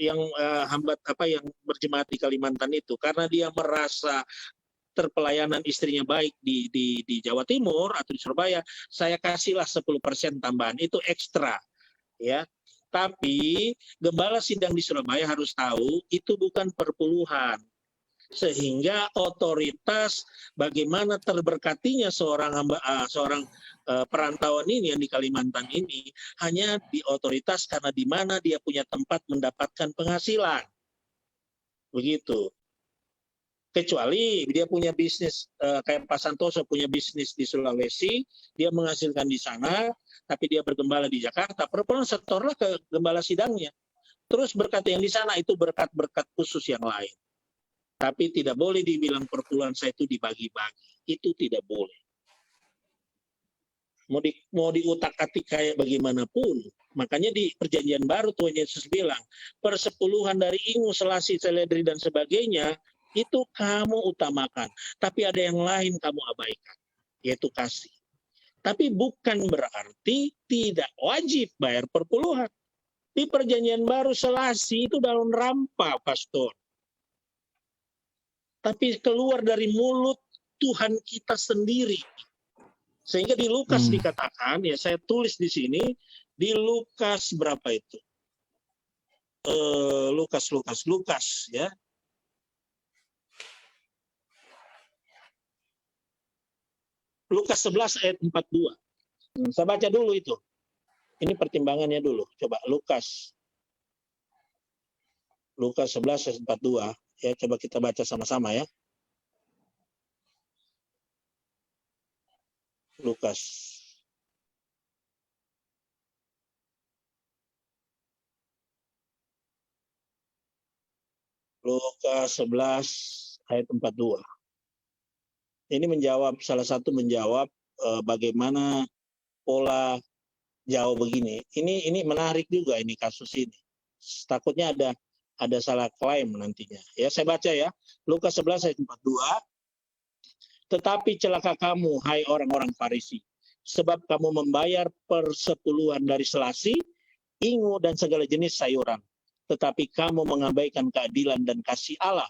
hambat yang berjemaat di Kalimantan itu karena dia merasa terpelayanan istrinya baik di Jawa Timur atau di Surabaya, saya kasihlah 10% tambahan itu ekstra, ya. Tapi gembala sidang di Surabaya harus tahu itu bukan perpuluhan. Sehingga otoritas bagaimana terberkatinya seorang perantauan ini yang di Kalimantan ini hanya di otoritas karena di mana dia punya tempat mendapatkan penghasilan. Begitu. Kecuali dia punya bisnis kayak Pak Santoso punya bisnis di Sulawesi, dia menghasilkan di sana, tapi dia bergembala di Jakarta, perpuluhan setorlah ke gembala sidangnya. Terus berkat yang di sana itu berkat-berkat khusus yang lain. Tapi tidak boleh dibilang perpuluhan saya itu dibagi-bagi. Itu tidak boleh. Mau diutak-atik kayak bagaimanapun. Makanya di perjanjian baru Tuhan Yesus bilang, persepuluhan dari ingu, selasi, seledri, dan sebagainya, itu kamu utamakan. Tapi ada yang lain kamu abaikan, yaitu kasih. Tapi bukan berarti tidak wajib bayar perpuluhan. Di perjanjian baru selasi itu daun rampa, pastor. Tapi keluar dari mulut Tuhan kita sendiri. Sehingga di Lukas dikatakan, ya saya tulis di sini, di Lukas berapa itu? Lukas ya. Lukas 11 ayat 42. Saya baca dulu itu. Ini pertimbangannya dulu. Coba Lukas 11 ayat 42. Ya, coba kita baca sama-sama ya. Lukas 11 ayat 42. Ini salah satu menjawab bagaimana pola jauh begini. Ini menarik juga ini kasus ini. Takutnya ada salah klaim nantinya. Ya, saya baca ya. Lukas 11 ayat 42. Tetapi celaka kamu, hai orang-orang Farisi, sebab kamu membayar persepuluhan dari selasi, ingu, dan segala jenis sayuran. Tetapi kamu mengabaikan keadilan dan kasih Allah.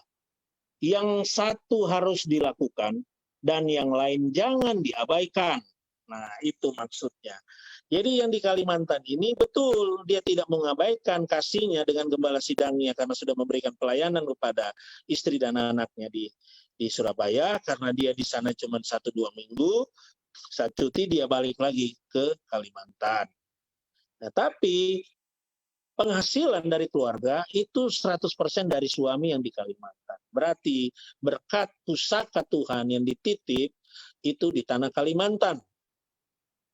Yang satu harus dilakukan, dan yang lain jangan diabaikan. Nah, itu maksudnya. Jadi yang di Kalimantan ini betul, dia tidak mengabaikan kasihnya dengan gembala sidangnya karena sudah memberikan pelayanan kepada istri dan anaknya di Surabaya, karena dia di sana cuma 1-2 minggu, saat cuti dia balik lagi ke Kalimantan. Nah, tapi penghasilan dari keluarga itu 100% dari suami yang di Kalimantan. Berarti berkat pusaka Tuhan yang dititip itu di tanah Kalimantan.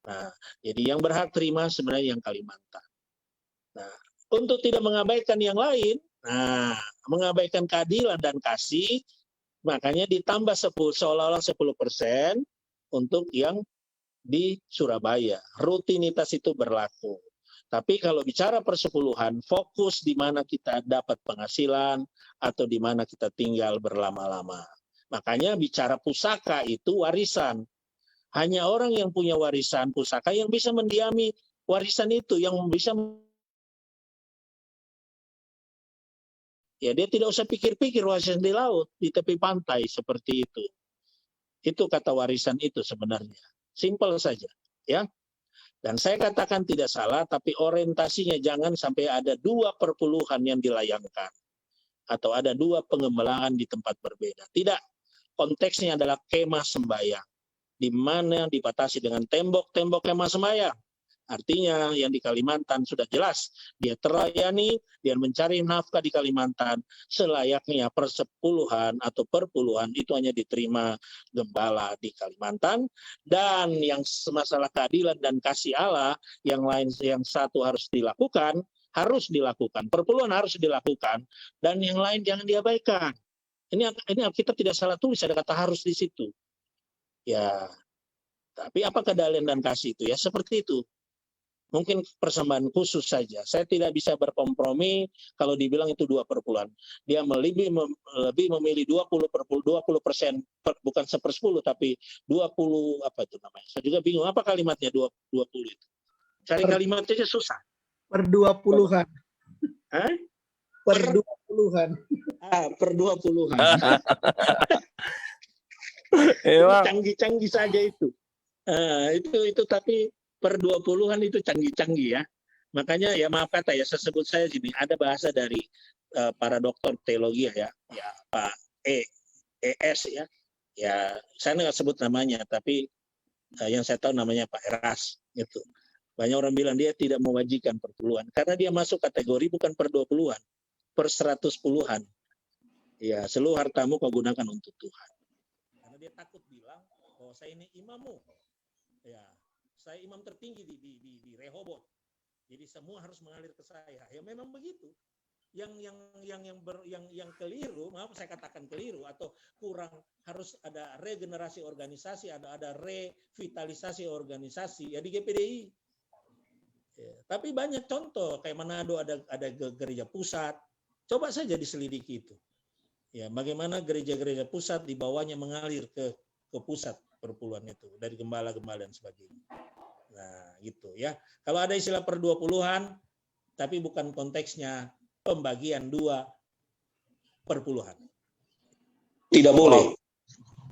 Nah, jadi yang berhak terima sebenarnya yang Kalimantan. Nah, untuk tidak mengabaikan yang lain, mengabaikan keadilan dan kasih, makanya ditambah seolah-olah 10% untuk yang di Surabaya. Rutinitas itu berlaku. Tapi kalau bicara persepuluhan, fokus di mana kita dapat penghasilan atau di mana kita tinggal berlama-lama. Makanya bicara pusaka itu warisan. Hanya orang yang punya warisan pusaka yang bisa mendiami warisan itu, yang bisa ya dia tidak usah pikir-pikir warisan di laut, di tepi pantai seperti itu. Itu kata warisan itu sebenarnya. Simpel saja, ya. Dan saya katakan tidak salah, tapi orientasinya jangan sampai ada 2 perpuluhan yang dilayangkan. Atau ada 2 pengembalaan di tempat berbeda. Tidak, konteksnya adalah kemah sembahyang. Di mana dibatasi dengan tembok-tembok kemah sembahyang. Artinya yang di Kalimantan sudah jelas, dia terlayani, dia mencari nafkah di Kalimantan, selayaknya persepuluhan atau perpuluhan itu hanya diterima gembala di Kalimantan, dan yang masalah keadilan dan kasih Allah, yang lain yang satu harus dilakukan, perpuluhan harus dilakukan, dan yang lain jangan diabaikan. Ini kita tidak salah tulis, ada kata harus di situ. Ya, tapi apa keadilan dan kasih itu? Ya seperti itu. Mungkin persembahan khusus saja. Saya tidak bisa berkompromi kalau dibilang itu 2/10. Dia lebih memilih 20%, bukan 1/10, tapi 20, apa itu namanya? Saya juga bingung apa kalimatnya 20 itu. Cari kalimatnya aja susah. Per 20-an. Hah? Per 20-an. Per 20-an. Emang Canggih-canggih saja itu. Itu tapi per 20-an itu canggih-canggih ya. Makanya ya maaf kata ya, sebut saya gini, ada bahasa dari para dokter teologi ya Pak ES ya. Ya, saya nggak sebut namanya, tapi yang saya tahu namanya Pak Eras gitu. Banyak orang bilang dia tidak mewajibkan perpuluhan karena dia masuk kategori bukan per 20-an, per 110-an. Ya, seluruh hartamu kau gunakan untuk Tuhan. Karena dia takut bilang, "Oh, saya ini imammu." Ya, saya imam tertinggi di Rehoboth. Jadi semua harus mengalir ke saya. Ya memang begitu. Yang keliru, maaf saya katakan keliru atau kurang, harus ada regenerasi organisasi, ada revitalisasi organisasi ya di GPDI. Ya, tapi banyak contoh kayak Manado ada gereja pusat. Coba saja diselidiki itu. Ya, bagaimana gereja-gereja pusat di bawahnya mengalir ke pusat perpuluhan itu dari gembala-gembala dan sebagainya. Nah, gitu ya. Kalau ada istilah per 20-an tapi bukan konteksnya pembagian 2/10. Tidak boleh.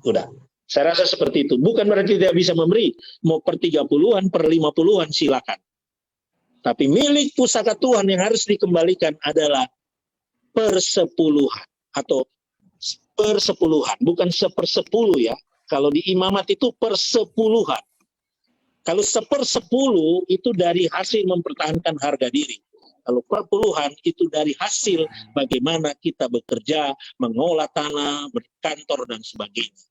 Udah. Saya rasa seperti itu. Bukan berarti tidak bisa memberi. Mau per 30-an, per 50-an silakan. Tapi milik pusaka Tuhan yang harus dikembalikan adalah per 10-an atau per 10-an, bukan 1/10 ya. Kalau di imamat itu per 10-an. Kalau 1/10 itu dari hasil mempertahankan harga diri. Kalau per puluhan itu dari hasil bagaimana kita bekerja, mengolah tanah, berkantor dan sebagainya.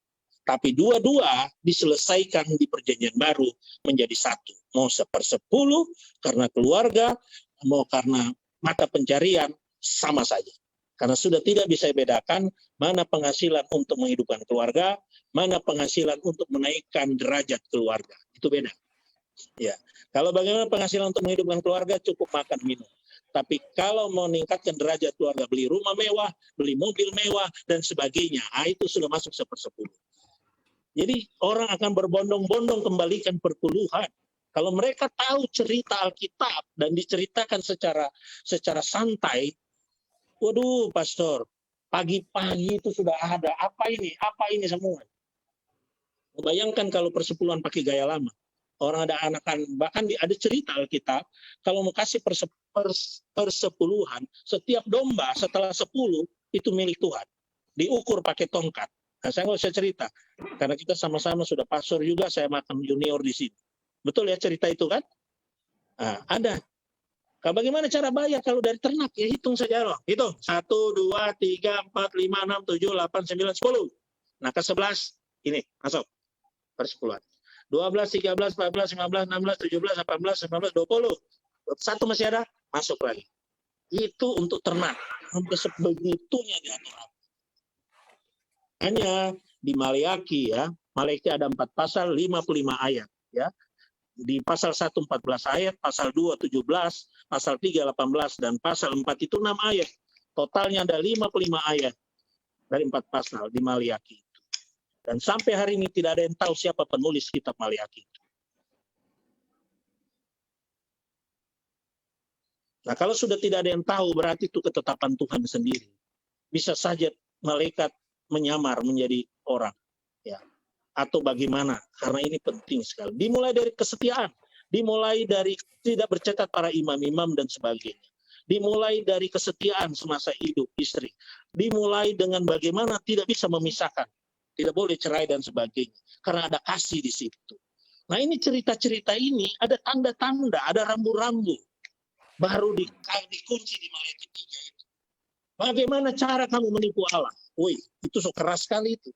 Tapi dua-dua diselesaikan di perjanjian baru menjadi satu. Mau 1/10 karena keluarga, mau karena mata pencarian, sama saja. Karena sudah tidak bisa dibedakan mana penghasilan untuk menghidupkan keluarga, mana penghasilan untuk menaikkan derajat keluarga. Itu beda. Ya, kalau bagaimana penghasilan untuk menghidupkan keluarga cukup makan minum. Tapi kalau mau meningkatkan derajat keluarga, beli rumah mewah, beli mobil mewah dan sebagainya, itu sudah masuk 1/10. Jadi orang akan berbondong-bondong kembalikan perpuluhan. Kalau mereka tahu cerita Alkitab dan diceritakan secara santai, waduh, pastor, pagi-pagi itu sudah ada apa ini semua. Bayangkan kalau persepuluhan pakai gaya lama. Orang ada anakan, bahkan ada cerita Alkitab, kalau mau kasih persepuluhan, setiap domba setelah 10 itu milik Tuhan. Diukur pakai tongkat. Nah, saya nggak usah cerita, karena kita sama-sama sudah pastor juga, saya makan junior di sini. Betul ya cerita itu kan? Nah, ada. Kalau bagaimana cara bayar kalau dari ternak? Ya hitung saja loh. Hitung. 1, 2, 3, 4, 5, 6, 7, 8, 9, 10. Nah, ke 11, ini masuk persepuluhan. 12, 13, 14, 15, 16, 17, 18, 19, 20. Satu masih ada, masuk lagi. Itu untuk ternak. Sampai sebegitunya diatur. Hanya di Maleakhi ya. Maleakhi ada 4 pasal, 55 ayat ya. Di pasal 1 14 ayat, pasal 2 17, pasal 3 18 dan pasal 4 itu 6 ayat. Totalnya ada 55 ayat dari 4 pasal di Maleakhi. Dan sampai hari ini tidak ada yang tahu siapa penulis kitab Maleakhi. Nah, kalau sudah tidak ada yang tahu, berarti itu ketetapan Tuhan sendiri. Bisa saja malaikat menyamar menjadi orang. Ya. Atau bagaimana? Karena ini penting sekali. Dimulai dari kesetiaan. Dimulai dari tidak bercatat para imam-imam dan sebagainya. Dimulai dari kesetiaan semasa hidup istri. Dimulai dengan bagaimana tidak bisa memisahkan. Tidak boleh cerai dan sebagainya. Karena ada kasih di situ. Nah ini cerita-cerita ini ada tanda-tanda, ada rambu-rambu. Baru dikunci di Maleakhi 3 itu. Bagaimana cara kamu menipu Allah? Woi, itu so keras sekali itu.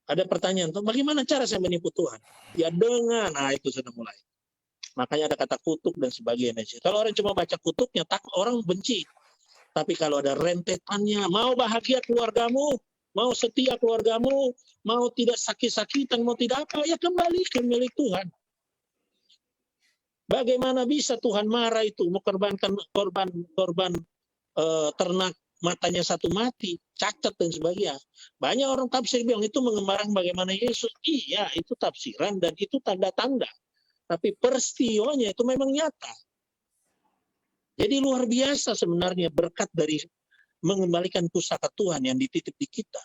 Ada pertanyaan, bagaimana cara saya menipu Tuhan? Ya dengan, nah itu sudah mulai. Makanya ada kata kutuk dan sebagainya. Kalau orang cuma baca kutuknya, takut orang benci. Tapi kalau ada rentetannya, mau bahagia keluargamu, mau setia keluargamu, mau tidak sakit-sakitan, mau tidak apa, ya kembalikan milik Tuhan. Bagaimana bisa Tuhan marah itu mengorbankan korban ternak matanya satu mati, cacat dan sebagainya. Banyak orang tafsir bilang itu menggambarkan bagaimana Yesus. Iya, itu tafsiran dan itu tanda-tanda. Tapi peristiwanya itu memang nyata. Jadi luar biasa sebenarnya berkat dari mengembalikan pusaka Tuhan yang dititip di kita.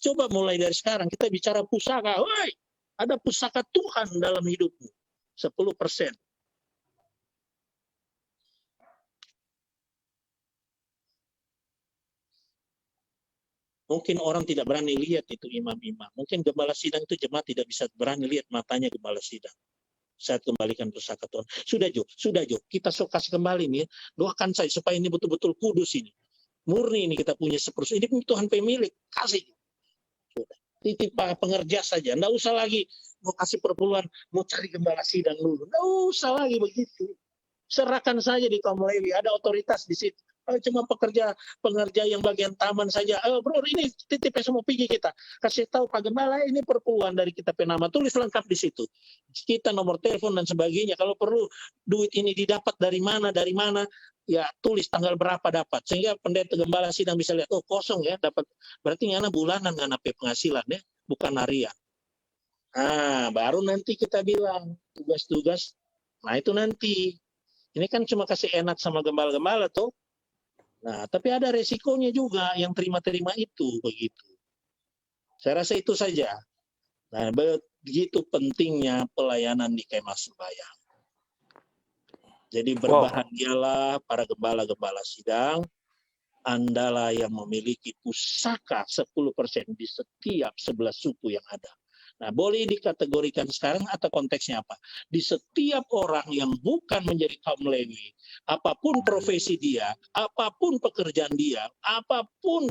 Coba mulai dari sekarang kita bicara pusaka. Woi, ada pusaka Tuhan dalam hidupmu. 10%. Mungkin orang tidak berani lihat itu imam-imam. Mungkin gembala sidang itu jemaat tidak bisa berani lihat matanya gembala sidang. Saat kembalikan pusaka Tuhan. Sudah Jo. Kita kasih kembali nih. Doakan saya supaya ini betul-betul kudus ini. Murni ini kita punya 10%. Ini Tuhan pemilik. Kasih. Sudah. Titip pengerja saja. Nggak usah lagi mau kasih perpuluhan. Mau cari gembala sidang dulu. Nggak usah lagi begitu. Serahkan saja di kaum Lewi. Ada otoritas di situ. Cuma pengerja yang bagian taman saja. Bro, ini titip semua pergi kita. Kasih tahu Pak Gembala, ini perpuluhan dari kita penama. Tulis lengkap di situ. Kita nomor telepon dan sebagainya. Kalau perlu duit ini didapat dari mana, ya tulis tanggal berapa dapat. Sehingga pendeta Gembala sidang bisa lihat, oh kosong ya, dapat. Berarti ngana bulanan, ngana penghasilan ya, bukan harian. Baru nanti kita bilang tugas-tugas. Nah itu nanti. Ini kan cuma kasih enak sama gembala-gembala tuh. Nah, tapi ada resikonya juga yang terima-terima itu begitu. Saya rasa itu saja. Nah, begitu pentingnya pelayanan di kemah sembahyang. Jadi berbahagialah para gembala-gembala sidang, Andalah yang memiliki pusaka 10% di setiap 11 suku yang ada. Nah, boleh dikategorikan sekarang atau konteksnya apa? Di setiap orang yang bukan menjadi kaum Lewi, apapun profesi dia, apapun pekerjaan dia, apapun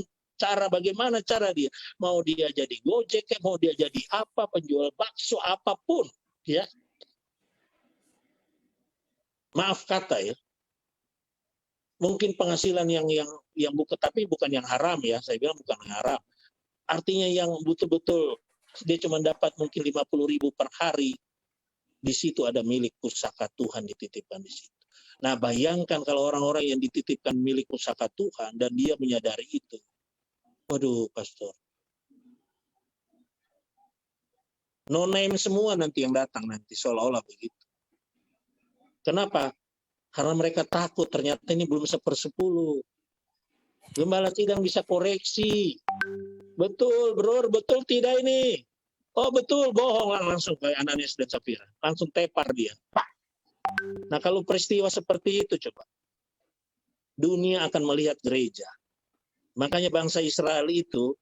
bagaimana cara dia, mau dia jadi Gojek, mau dia jadi apa, penjual bakso, apapun, ya. Maaf kata ya. Mungkin penghasilan yang bukan, tapi bukan yang haram ya, saya bilang bukan yang haram. Artinya yang betul-betul dia cuma dapat mungkin 50.000 per hari. Di situ ada milik pusaka Tuhan dititipkan di situ. Nah, bayangkan kalau orang-orang yang dititipkan milik pusaka Tuhan dan dia menyadari itu. Waduh, pastor. No name semua nanti yang datang nanti seolah-olah begitu. Kenapa? Karena mereka takut ternyata ini belum 1/10. Gembala sidang bisa koreksi. Betul, bro, betul tidak ini? Oh betul, bohong langsung kayak Ananias dan Safira. Langsung tepar dia. Nah kalau peristiwa seperti itu coba. Dunia akan melihat gereja. Makanya bangsa Israel itu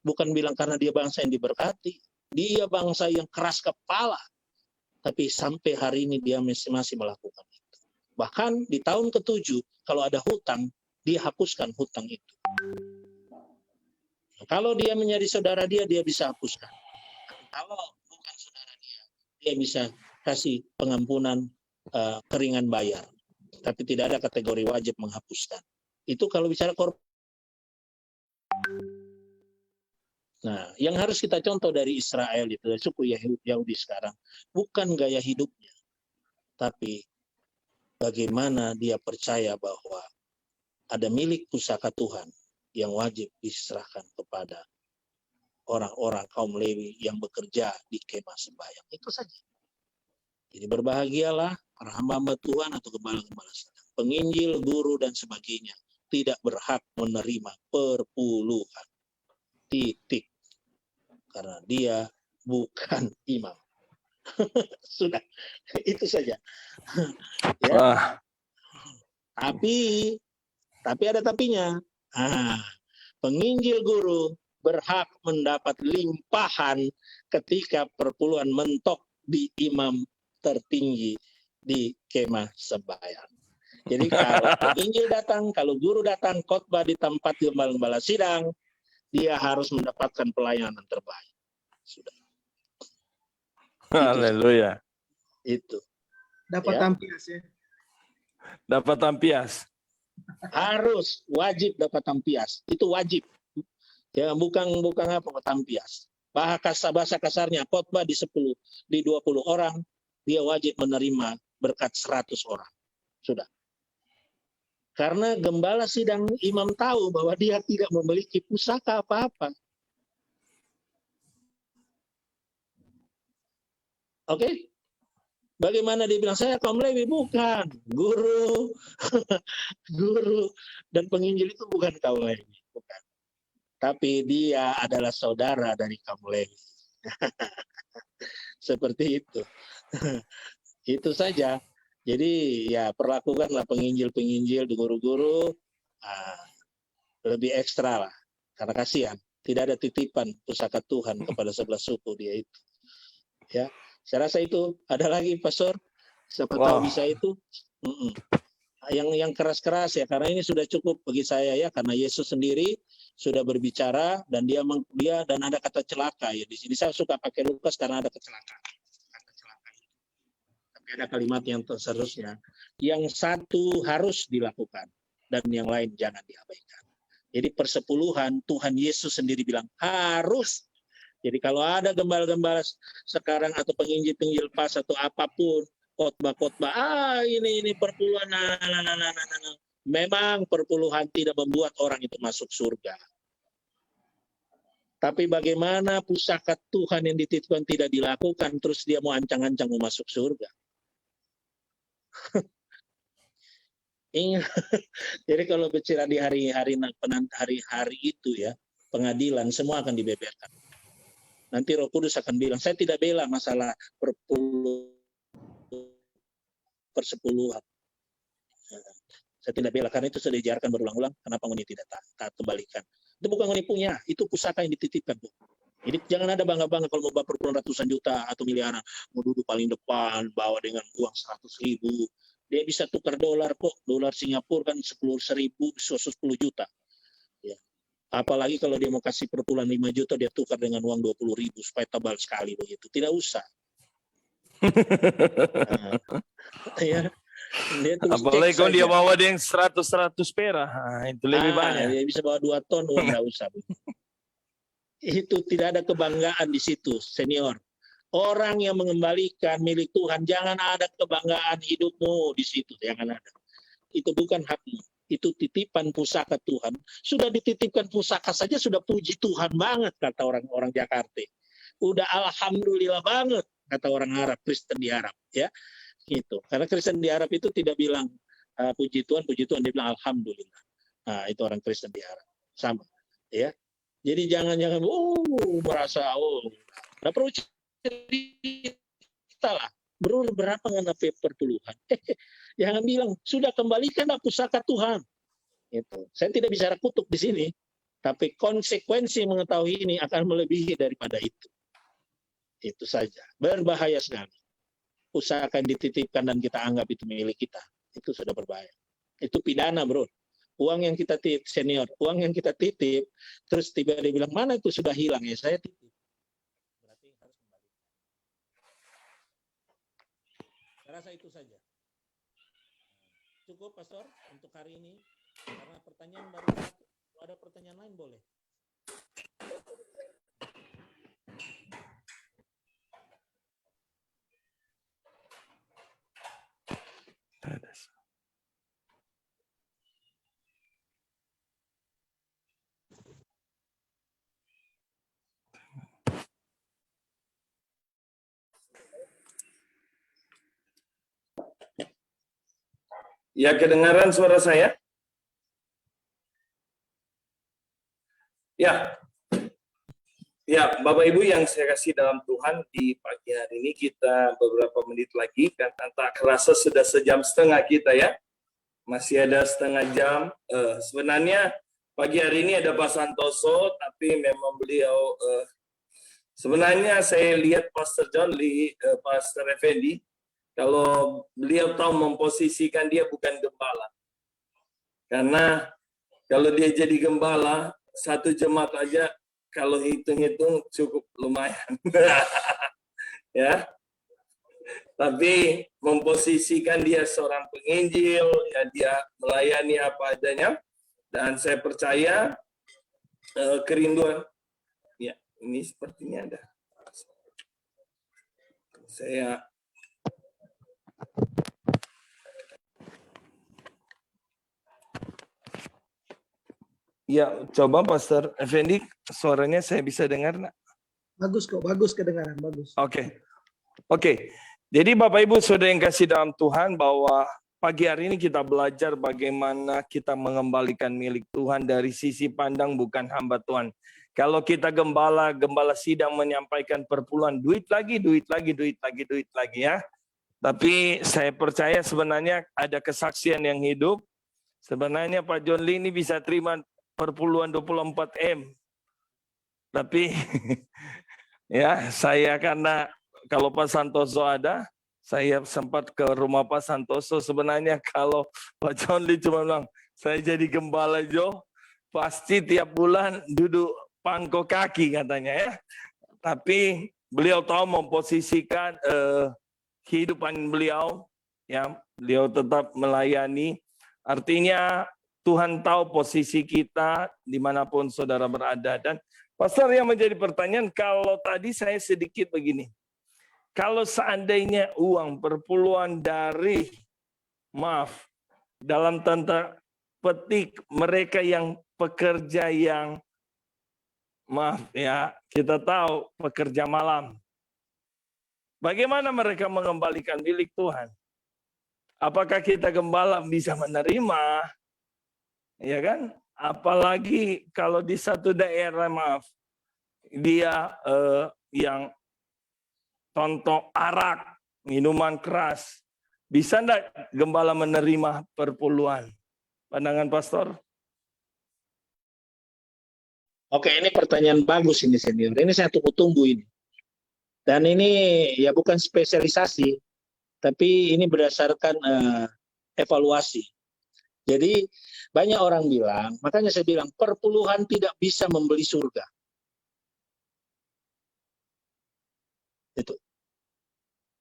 bukan bilang karena dia bangsa yang diberkati. Dia bangsa yang keras kepala. Tapi sampai hari ini dia masih melakukan itu. Bahkan di tahun ke-7, kalau ada hutang, dia hapuskan hutang itu. Kalau dia menjadi saudara dia bisa hapuskan. Kalau bukan saudara dia bisa kasih pengampunan keringan bayar. Tapi tidak ada kategori wajib menghapuskan. Itu kalau bicara korban. Nah, yang harus kita contoh dari Israel itu, dari suku Yahudi sekarang, bukan gaya hidupnya, tapi bagaimana dia percaya bahwa ada milik pusaka Tuhan yang wajib diserahkan kepada orang-orang kaum Lewi yang bekerja di kemah sembahyang. Itu saja. Jadi berbahagialah para hamba-hamba Tuhan atau gembala-gembala sedang, penginjil, guru, dan sebagainya tidak berhak menerima perpuluhan. Titik. Karena dia bukan imam. Sudah. Itu saja. Ya. Tapi ada tapinya. Penginjil guru berhak mendapat limpahan ketika perpuluhan mentok di imam tertinggi di kemah sembahyang. Jadi kalau penginjil datang, kalau guru datang, khotbah di tempat gembala-gembala sidang, dia harus mendapatkan pelayanan terbaik. Sudah. Haleluya. Itu. Dapat tampias ya. Dapat tampias. Harus wajib dapat tampias. Itu wajib. Ya bukan apa tampias. Bahasa kasarnya khotbah di 20 orang, dia wajib menerima berkat 100 orang. Sudah. Karena gembala sidang imam tahu bahwa dia tidak memiliki pusaka apa-apa. Oke? Bagaimana dia bilang, saya kaum Lewi? Bukan. Guru. Guru dan penginjil itu bukan kaum Lewi. Bukan. Tapi dia adalah saudara dari kaum Lewi. Seperti itu. Itu saja. Jadi ya perlakukanlah penginjil-penginjil, guru-guru lebih ekstra lah. Karena kasihan. Tidak ada titipan pusaka Tuhan kepada 11 suku dia itu. Ya, saya rasa itu. Ada lagi, Pastor? Siapa tahu bisa itu. Yang keras-keras ya, karena ini sudah cukup bagi saya ya, karena Yesus sendiri sudah berbicara dan dia dan ada kata celaka ya. Di sini saya suka pakai Lukas karena ada kecelakaan. Tapi ada kalimat yang seterusnya. Yang satu harus dilakukan dan yang lain jangan diabaikan. Jadi persepuluhan Tuhan Yesus sendiri bilang harus. Jadi kalau ada gembala-gembala sekarang atau penginjil-penginjil pas atau apapun, khotbah-khotbah, ini perpuluhan, memang perpuluhan tidak membuat orang itu masuk surga. Tapi bagaimana pusaka Tuhan yang dititipkan tidak dilakukan, terus dia mau ancang-ancang mau masuk surga? Ingat, jadi kalau bicara di hari-hari itu ya, pengadilan semua akan dibeberkan. Nanti Roh Kudus akan bilang, saya tidak bela masalah persepuluhan. Saya tidak bela, karena itu sudah diajarkan berulang-ulang, kenapa ngoni tidak taat kembalikan. Itu bukan ngoni punya, itu pusaka yang dititipkan. Bu. Jadi jangan ada bangga-bangga kalau mau bawa perpuluhan ratusan juta atau miliaran, mau duduk paling depan, bawa dengan uang 100.000. Dia bisa tukar dolar kok, dolar Singapura kan 10.000, 10 juta. Ya. Apalagi kalau dia mau kasih perpuluhan 5 juta, dia tukar dengan uang 20.000 supaya tebal sekali begitu. Tidak usah. Ya. Apalagi kalau dia bawa dia yang 100 perak, itu lebih banyak. Dia bisa bawa 2 ton uang, nggak usah. Itu tidak ada kebanggaan di situ, senior. Orang yang mengembalikan milik Tuhan, jangan ada kebanggaan hidupmu di situ, jangan ada. Itu bukan hakmu. Itu titipan pusaka Tuhan. Sudah dititipkan pusaka saja sudah puji Tuhan banget, kata orang-orang Jakarta. Udah alhamdulillah banget, kata orang Arab, Kristen di Arab, ya. Gitu. Karena Kristen di Arab itu tidak bilang puji Tuhan, dia bilang alhamdulillah. Nah, itu orang Kristen di Arab. Sama, ya. Jadi jangan merasa nggak perlu cerita lah. Bro, berapa nggak perpuluhan? Jangan bilang sudah kembalikanlah pusaka Tuhan. Itu. Saya tidak bicara kutuk di sini, tapi konsekuensi mengetahui ini akan melebihi daripada itu. Itu saja. Berbahaya sekali. Pusaka yang dititipkan dan kita anggap itu milik kita, itu sudah berbahaya. Itu pidana, bro. Uang yang kita titip, senior, uang yang kita titip, terus tiba-tiba bilang, mana itu sudah hilang ya, saya titip. Berarti harus kembali. Saya rasa itu saja. Cukup, Pastor, untuk hari ini. Karena pertanyaan baru satu. Kalau ada pertanyaan lain, boleh. Ya, kedengaran suara saya? Ya. Ya, Bapak Ibu yang saya kasih dalam Tuhan, di pagi hari ini kita beberapa menit lagi, kan tak kerasa sudah 1,5 jam kita ya. Masih ada setengah jam. Sebenarnya pagi hari ini ada Pak Santoso, tapi memang beliau, sebenarnya saya lihat Pastor John, Pastor Effendi, kalau beliau tahu memposisikan dia bukan gembala. Karena kalau dia jadi gembala, satu jemaat aja, kalau hitung-hitung cukup lumayan. Ya. Tapi memposisikan dia seorang penginjil, ya dia melayani apa adanya. Dan saya percaya kerinduan, ya ini sepertinya ada. Saya Ya, coba Pastor Effendi, suaranya saya bisa dengar, nak? Bagus kok, bagus kedengaran, bagus. Oke. Jadi Bapak Ibu Saudara yang kasih dalam Tuhan, bahwa pagi hari ini kita belajar bagaimana kita mengembalikan milik Tuhan dari sisi pandang bukan hamba Tuhan. Kalau kita gembala sidang menyampaikan perpuluhan, duit lagi ya. Tapi saya percaya sebenarnya ada kesaksian yang hidup. Sebenarnya Pak John Lee ini bisa terima perpuluhan 24 M. Tapi ya saya karena kalau Pak Santoso ada, saya sempat ke rumah Pak Santoso. Sebenarnya kalau Pak John Lee cuma bilang, saya jadi gembala Jo, pasti tiap bulan duduk pangko kaki katanya ya. Tapi beliau tahu memposisikan kehidupan beliau, ya beliau tetap melayani. Artinya Tuhan tahu posisi kita dimanapun saudara berada. Dan Pastor, yang menjadi pertanyaan, kalau tadi saya sedikit begini, kalau seandainya uang perpuluhan dari, dalam tanda petik mereka yang pekerja yang, kita tahu pekerja malam, bagaimana mereka mengembalikan milik Tuhan? Apakah kita gembala bisa menerima? Ya kan? Apalagi kalau di satu daerah, dia yang tontok arak, minuman keras. Bisa enggak gembala menerima perpuluhan? Pandangan Pastor? Oke, ini pertanyaan bagus ini senior. Ini saya tunggu-tunggu ini. Dan ini ya bukan spesialisasi, tapi ini berdasarkan evaluasi. Jadi banyak orang bilang, makanya saya bilang perpuluhan tidak bisa membeli surga. Itu.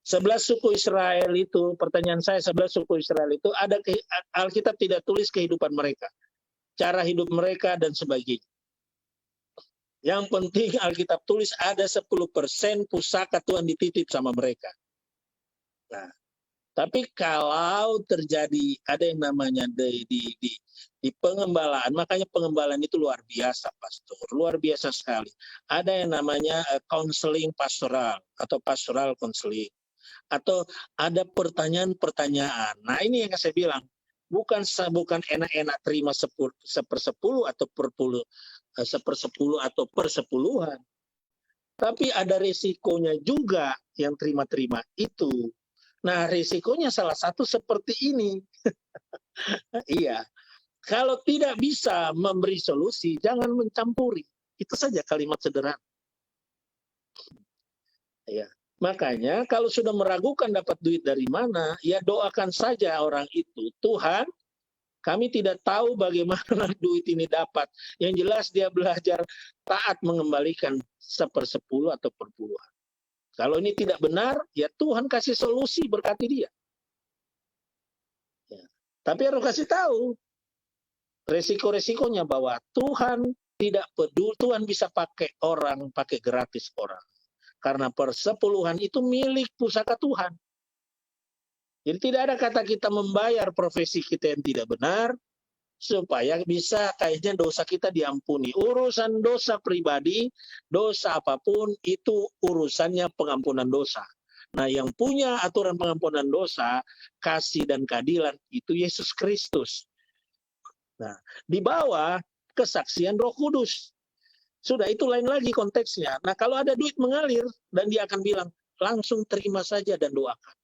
11 suku Israel itu, pertanyaan saya 11 suku Israel itu ada Alkitab tidak tulis kehidupan mereka, cara hidup mereka dan sebagainya. Yang penting Alkitab tulis ada 10% pusaka Tuhan dititip sama mereka. Nah, tapi kalau terjadi ada yang namanya di pengembalaan, makanya pengembalaan itu luar biasa, Pastor, luar biasa sekali. Ada yang namanya counseling pastoral atau pastoral counseling, atau ada pertanyaan-pertanyaan. Nah, ini yang saya bilang, bukan enak-enak terima sepersepuluh atau sepersepuluh atau persepuluhan, tapi ada resikonya juga yang terima-terima itu. Nah, risikonya salah satu seperti ini. Iya. Kalau tidak bisa memberi solusi, jangan mencampuri. Itu saja kalimat sederhana. Ya. Makanya kalau sudah meragukan dapat duit dari mana, ya doakan saja orang itu. Tuhan, kami tidak tahu bagaimana duit ini dapat. Yang jelas dia belajar taat mengembalikan 1/10 atau perpuluhan. Kalau ini tidak benar, ya Tuhan kasih solusi, berkati dia. Ya. Tapi harus kasih tahu resiko-resikonya, bahwa Tuhan tidak peduli, Tuhan bisa pakai orang, pakai gratis orang. Karena persepuluhan itu milik pusaka Tuhan. Jadi tidak ada kata kita membayar profesi kita yang tidak benar, supaya bisa kayaknya dosa kita diampuni. Urusan dosa pribadi, dosa apapun, itu urusannya pengampunan dosa. Nah, yang punya aturan pengampunan dosa, kasih dan keadilan, itu Yesus Kristus. Nah, di bawah kesaksian Roh Kudus. Sudah, itu lain lagi konteksnya. Nah, kalau ada duit mengalir, dan dia akan bilang, langsung terima saja dan doakan.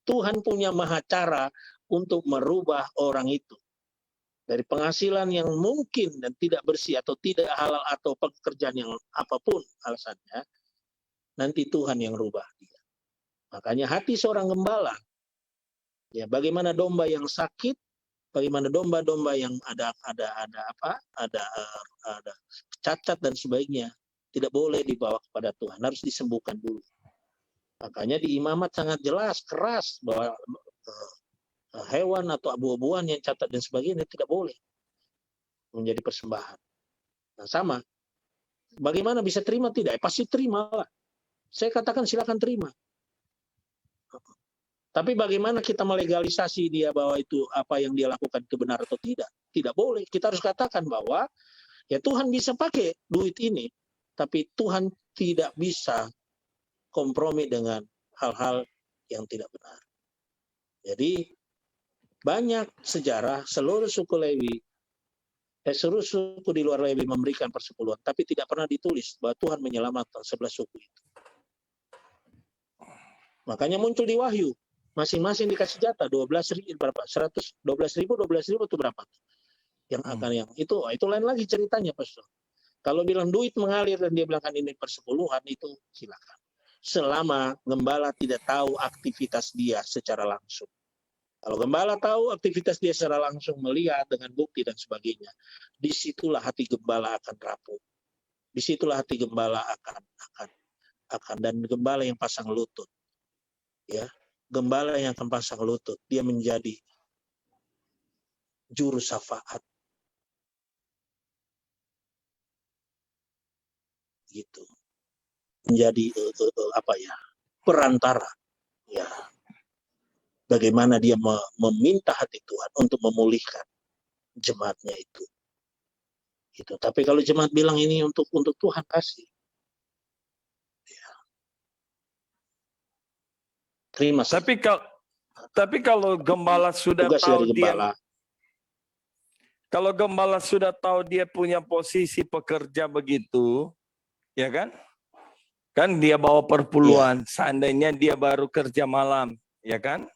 Tuhan punya maha cara untuk merubah orang itu. Dari penghasilan yang mungkin dan tidak bersih atau tidak halal atau pekerjaan yang apapun alasannya, nanti Tuhan yang rubah dia. Makanya hati seorang gembala, ya bagaimana domba yang sakit, bagaimana domba-domba yang ada cacat dan sebagainya, tidak boleh dibawa kepada Tuhan, harus disembuhkan dulu. Makanya di imamat sangat jelas, keras, bahwa hewan atau abu-abuan yang catat dan sebagainya tidak boleh menjadi persembahan. Nah, sama. Bagaimana bisa terima? Tidak, pasti terima lah. Saya katakan silakan terima. Tapi bagaimana kita melegalisasi dia bahwa itu apa yang dia lakukan itu benar atau tidak? Tidak boleh. Kita harus katakan bahwa ya Tuhan bisa pakai duit ini, tapi Tuhan tidak bisa kompromi dengan hal-hal yang tidak benar. Jadi banyak sejarah seluruh suku Lewi, seluruh suku di luar Lewi memberikan persepuluhan, tapi tidak pernah ditulis bahwa Tuhan menyelamatkan 11 suku itu. Makanya muncul di Wahyu, masing-masing dikasih jatah 12.000 berapa? 12.000 itu berapa? Yang akan yang itu lain lagi ceritanya, Pastor. Kalau bilang duit mengalir dan dia bilang ini persepuluhan, itu silakan. Selama gembala tidak tahu aktivitas dia secara langsung. Kalau gembala tahu aktivitas dia secara langsung, melihat dengan bukti dan sebagainya, disitulah hati gembala akan rapuh. Disitulah hati gembala akan dan gembala yang pasang lutut, ya, gembala yang akan pasang lutut, dia menjadi juru syafaat, gitu, menjadi perantara, ya. Bagaimana dia meminta hati Tuhan untuk memulihkan jemaatnya itu. Gitu. Tapi kalau jemaat bilang ini untuk Tuhan kasih. Ya. Terima kasih. Tapi kalau gembala sudah tugas tahu dari gembala. Kalau gembala sudah tahu dia punya posisi pekerja begitu, ya kan? Kan dia bawa perpuluhan. Ya. Seandainya dia baru kerja malam, ya kan?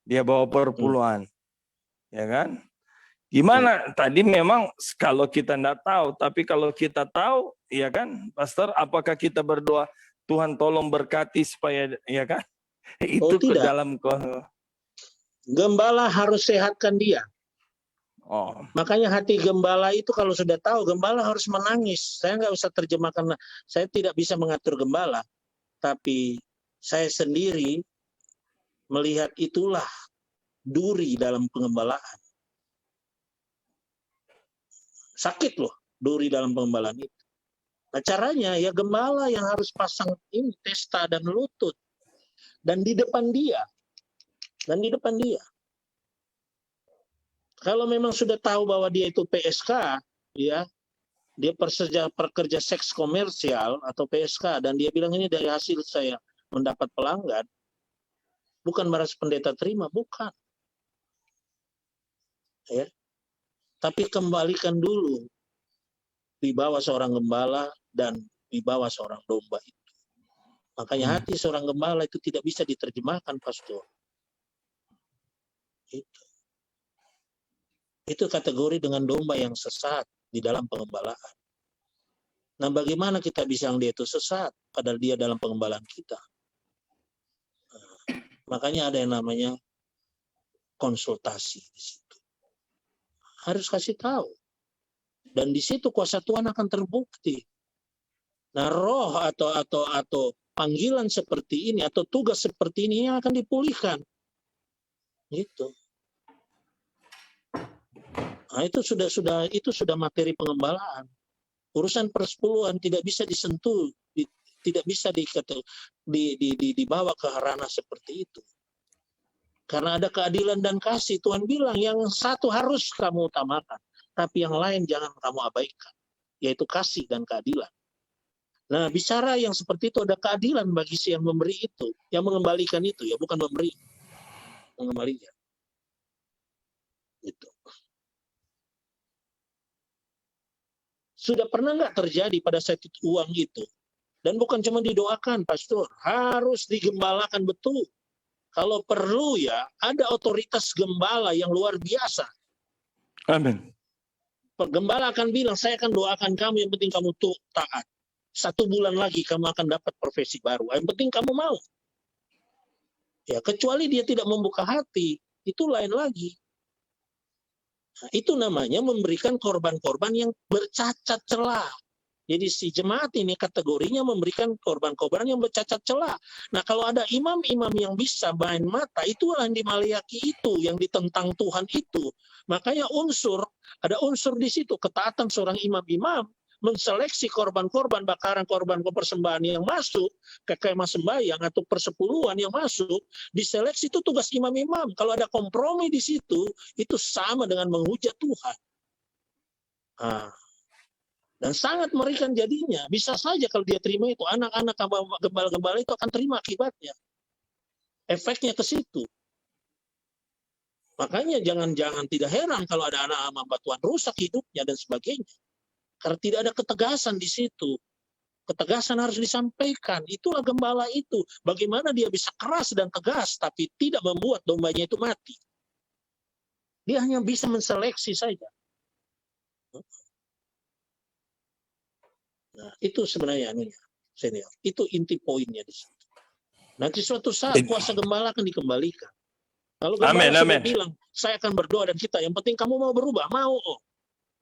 Dia bawa perpuluhan, ya kan? Gimana? Tadi memang kalau kita tidak tahu, tapi kalau kita tahu, ya kan, Pastor, apakah kita berdoa Tuhan tolong berkati supaya, ya kan? Itu ke dalam gembala harus sehatkan dia. Oh. Makanya hati gembala itu kalau sudah tahu, gembala harus menangis. Saya nggak usah terjemahkan, saya tidak bisa mengatur gembala, tapi saya sendiri melihat itulah duri dalam pengembalaan. Sakit loh duri dalam pengembalaan itu. Nah caranya ya gembala yang harus pasang ini testa dan lutut. Dan di depan dia. Kalau memang sudah tahu bahwa dia itu PSK, ya, dia pekerja seks komersial atau PSK, dan dia bilang ini dari hasil saya mendapat pelanggan, bukan baras pendeta terima, bukan. Ya. Tapi kembalikan dulu di bawah seorang gembala dan di bawah seorang domba itu. Makanya hati seorang gembala itu tidak bisa diterjemahkan, Pastor. Itu kategori dengan domba yang sesat di dalam pengembalaan. Nah, bagaimana kita bisa yang dia itu sesat padahal dia dalam pengembalaan kita? Makanya ada yang namanya konsultasi di situ. Harus kasih tahu. Dan di situ kuasa Tuhan akan terbukti. Nah, roh atau panggilan seperti ini atau tugas seperti ini yang akan dipulihkan. Gitu. Nah, itu sudah materi pengembalaan. Urusan persepuluhan tidak bisa disentuh, tidak bisa dibawa ke ranah seperti itu. Karena ada keadilan dan kasih. Tuhan bilang yang satu harus kamu utamakan, tapi yang lain jangan kamu abaikan, yaitu kasih dan keadilan. Nah, bicara yang seperti itu ada keadilan bagi si yang memberi itu, yang mengembalikan itu, ya bukan memberi, mengembalikan. Itu. Sudah pernah nggak terjadi pada saat itu uang itu? Dan bukan cuma didoakan, Pastor, harus digembalakan betul. Kalau perlu ya, ada otoritas gembala yang luar biasa. Amin. Gembala akan bilang, saya akan doakan kamu, yang penting kamu tuh taat. 1 bulan lagi kamu akan dapat profesi baru. Yang penting kamu mau. Ya, kecuali dia tidak membuka hati, itu lain lagi. Nah, itu namanya memberikan korban-korban yang bercacat celah. Jadi si jemaat ini kategorinya memberikan korban-korban yang bercacat celah. Nah, kalau ada imam-imam yang bisa main mata, itulah yang dimaliaki itu, yang ditentang Tuhan itu. Makanya ada unsur di situ, ketaatan seorang imam-imam menseleksi korban-korban bakaran, korban persembahan yang masuk ke kemah sembahyang atau persepuluhan yang masuk, diseleksi itu tugas imam-imam. Kalau ada kompromi di situ, itu sama dengan menghujat Tuhan. Dan sangat mengerikan jadinya. Bisa saja kalau dia terima itu, anak-anak gembala-gembala itu akan terima akibatnya. Efeknya ke situ. Makanya jangan tidak heran kalau ada anak hamba Tuhan rusak hidupnya dan sebagainya. Karena tidak ada ketegasan di situ. Ketegasan harus disampaikan. Itulah gembala itu. Bagaimana dia bisa keras dan tegas, tapi tidak membuat dombanya itu mati. Dia hanya bisa menseleksi saja. Nah, itu sebenarnya senior. Itu inti poinnya di situ. Nanti suatu saat kuasa gembala akan dikembalikan. Kalau gembala sudah bilang, saya akan berdoa dan kita, yang penting kamu mau berubah, mau om.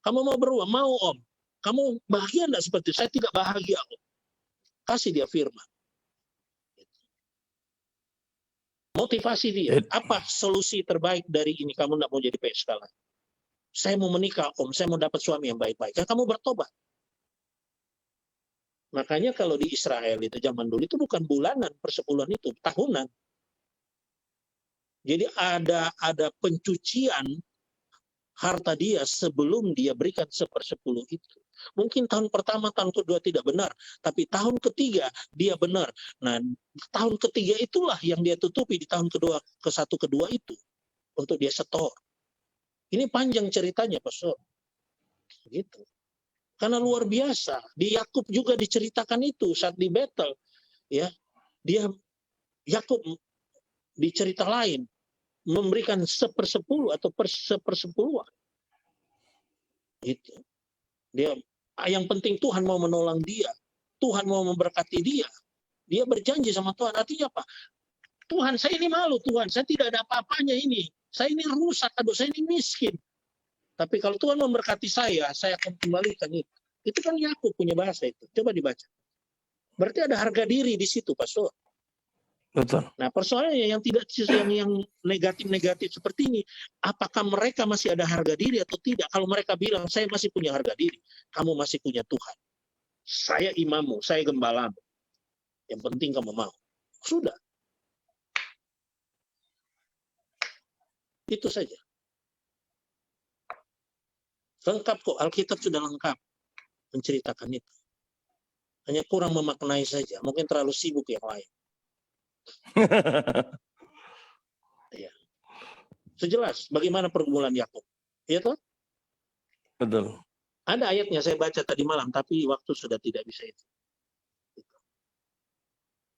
Kamu mau berubah, mau om. Kamu bahagia enggak seperti itu? Saya tidak bahagia om. Kasih dia firman. Motivasi dia. Apa solusi terbaik dari ini? Kamu enggak mau jadi PSK lagi. Saya mau menikah om, saya mau dapat suami yang baik-baik. Ya kamu bertobat. Makanya kalau di Israel itu zaman dulu itu bukan bulanan persepuluhan itu, tahunan. Jadi ada pencucian harta dia sebelum dia berikan 1/10 itu. Mungkin tahun pertama, tahun kedua tidak benar, tapi tahun ketiga dia benar. Nah, tahun ketiga itulah yang dia tutupi di tahun kedua, ke-1, kedua itu untuk dia setor. Ini panjang ceritanya, Pastor. Gitu. Karena luar biasa. Di Yakub juga diceritakan itu saat di battle, ya. Yakub di cerita lain memberikan 1/10 atau 1/10. Gitu. Dia yang penting Tuhan mau menolong dia. Tuhan mau memberkati dia. Dia berjanji sama Tuhan. Artinya apa? Tuhan, saya ini malu Tuhan. Saya tidak ada apa-apanya ini. Saya ini rusak. Aduh, saya ini miskin. Tapi kalau Tuhan memberkati saya akan kembalikan itu. Itu kan Yakub punya bahasa itu. Coba dibaca. Berarti ada harga diri di situ, Pastor. Betul. Nah, persoalannya yang negatif-negatif seperti ini, apakah mereka masih ada harga diri atau tidak? Kalau mereka bilang, saya masih punya harga diri, kamu masih punya Tuhan. Saya imammu, saya gembalamu. Yang penting kamu mau. Sudah. Itu saja. Lengkap kok, Alkitab sudah lengkap menceritakan itu. Hanya kurang memaknai saja, mungkin terlalu sibuk yang lain. Ya. Sejelas bagaimana pergumulan Yakub. Iya toh? Betul. Ada ayatnya saya baca tadi malam, tapi waktu sudah tidak bisa itu.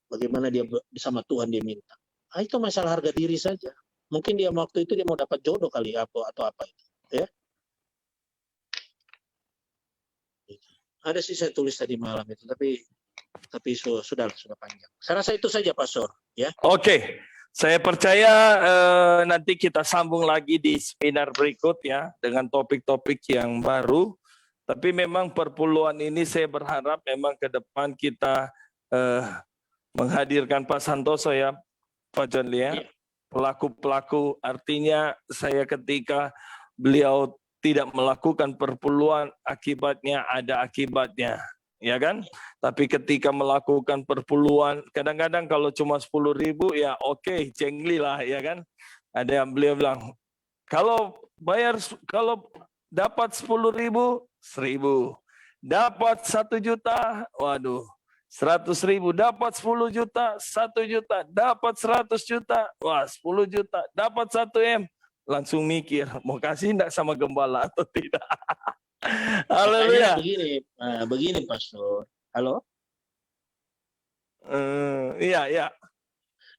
Bagaimana dia bersama Tuhan dia minta. Itu masalah harga diri saja. Mungkin dia waktu itu dia mau dapat jodoh kali atau apa itu. Ya. Ada sih saya tulis tadi malam itu, tapi sudah panjang. Saya rasa itu saja, Pastor. Ya. Oke, saya percaya nanti kita sambung lagi di seminar berikut ya dengan topik-topik yang baru. Tapi memang perpuluhan ini saya berharap memang ke depan kita menghadirkan Pak Santoso ya, Pak John Lia, pelaku-pelaku. Artinya saya ketika beliau tidak melakukan perpuluhan, akibatnya ada akibatnya. Ya kan? Tapi ketika melakukan perpuluhan, kadang-kadang kalau cuma 10.000 ya oke, cengli lah ya kan. Ada yang beliau bilang, kalau dapat 10.000, 1.000. Dapat 1 juta, waduh, 100.000. Dapat 10 juta, 1 juta. Dapat 100 juta, wah 10 juta. Dapat 1 M, langsung mikir, mau kasih enggak sama gembala atau tidak. Haleluya. Begini Pastor. Halo? Iya.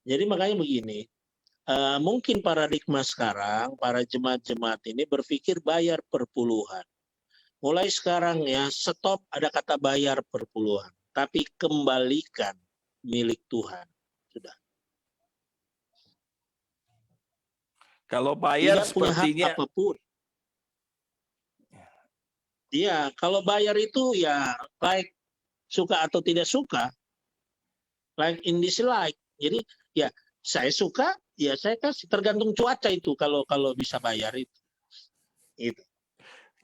Jadi makanya begini, mungkin paradigma sekarang, para jemaat-jemaat ini berpikir bayar perpuluhan. Mulai sekarang ya, stop ada kata bayar perpuluhan. Tapi kembalikan milik Tuhan. Sudah. Kalau bayar tidak punya sepertinya hak apapun. Iya, kalau bayar itu ya like suka atau tidak suka, like in dislike. Jadi ya saya suka, ya saya kasih, tergantung cuaca itu kalau bisa bayar itu. Gitu.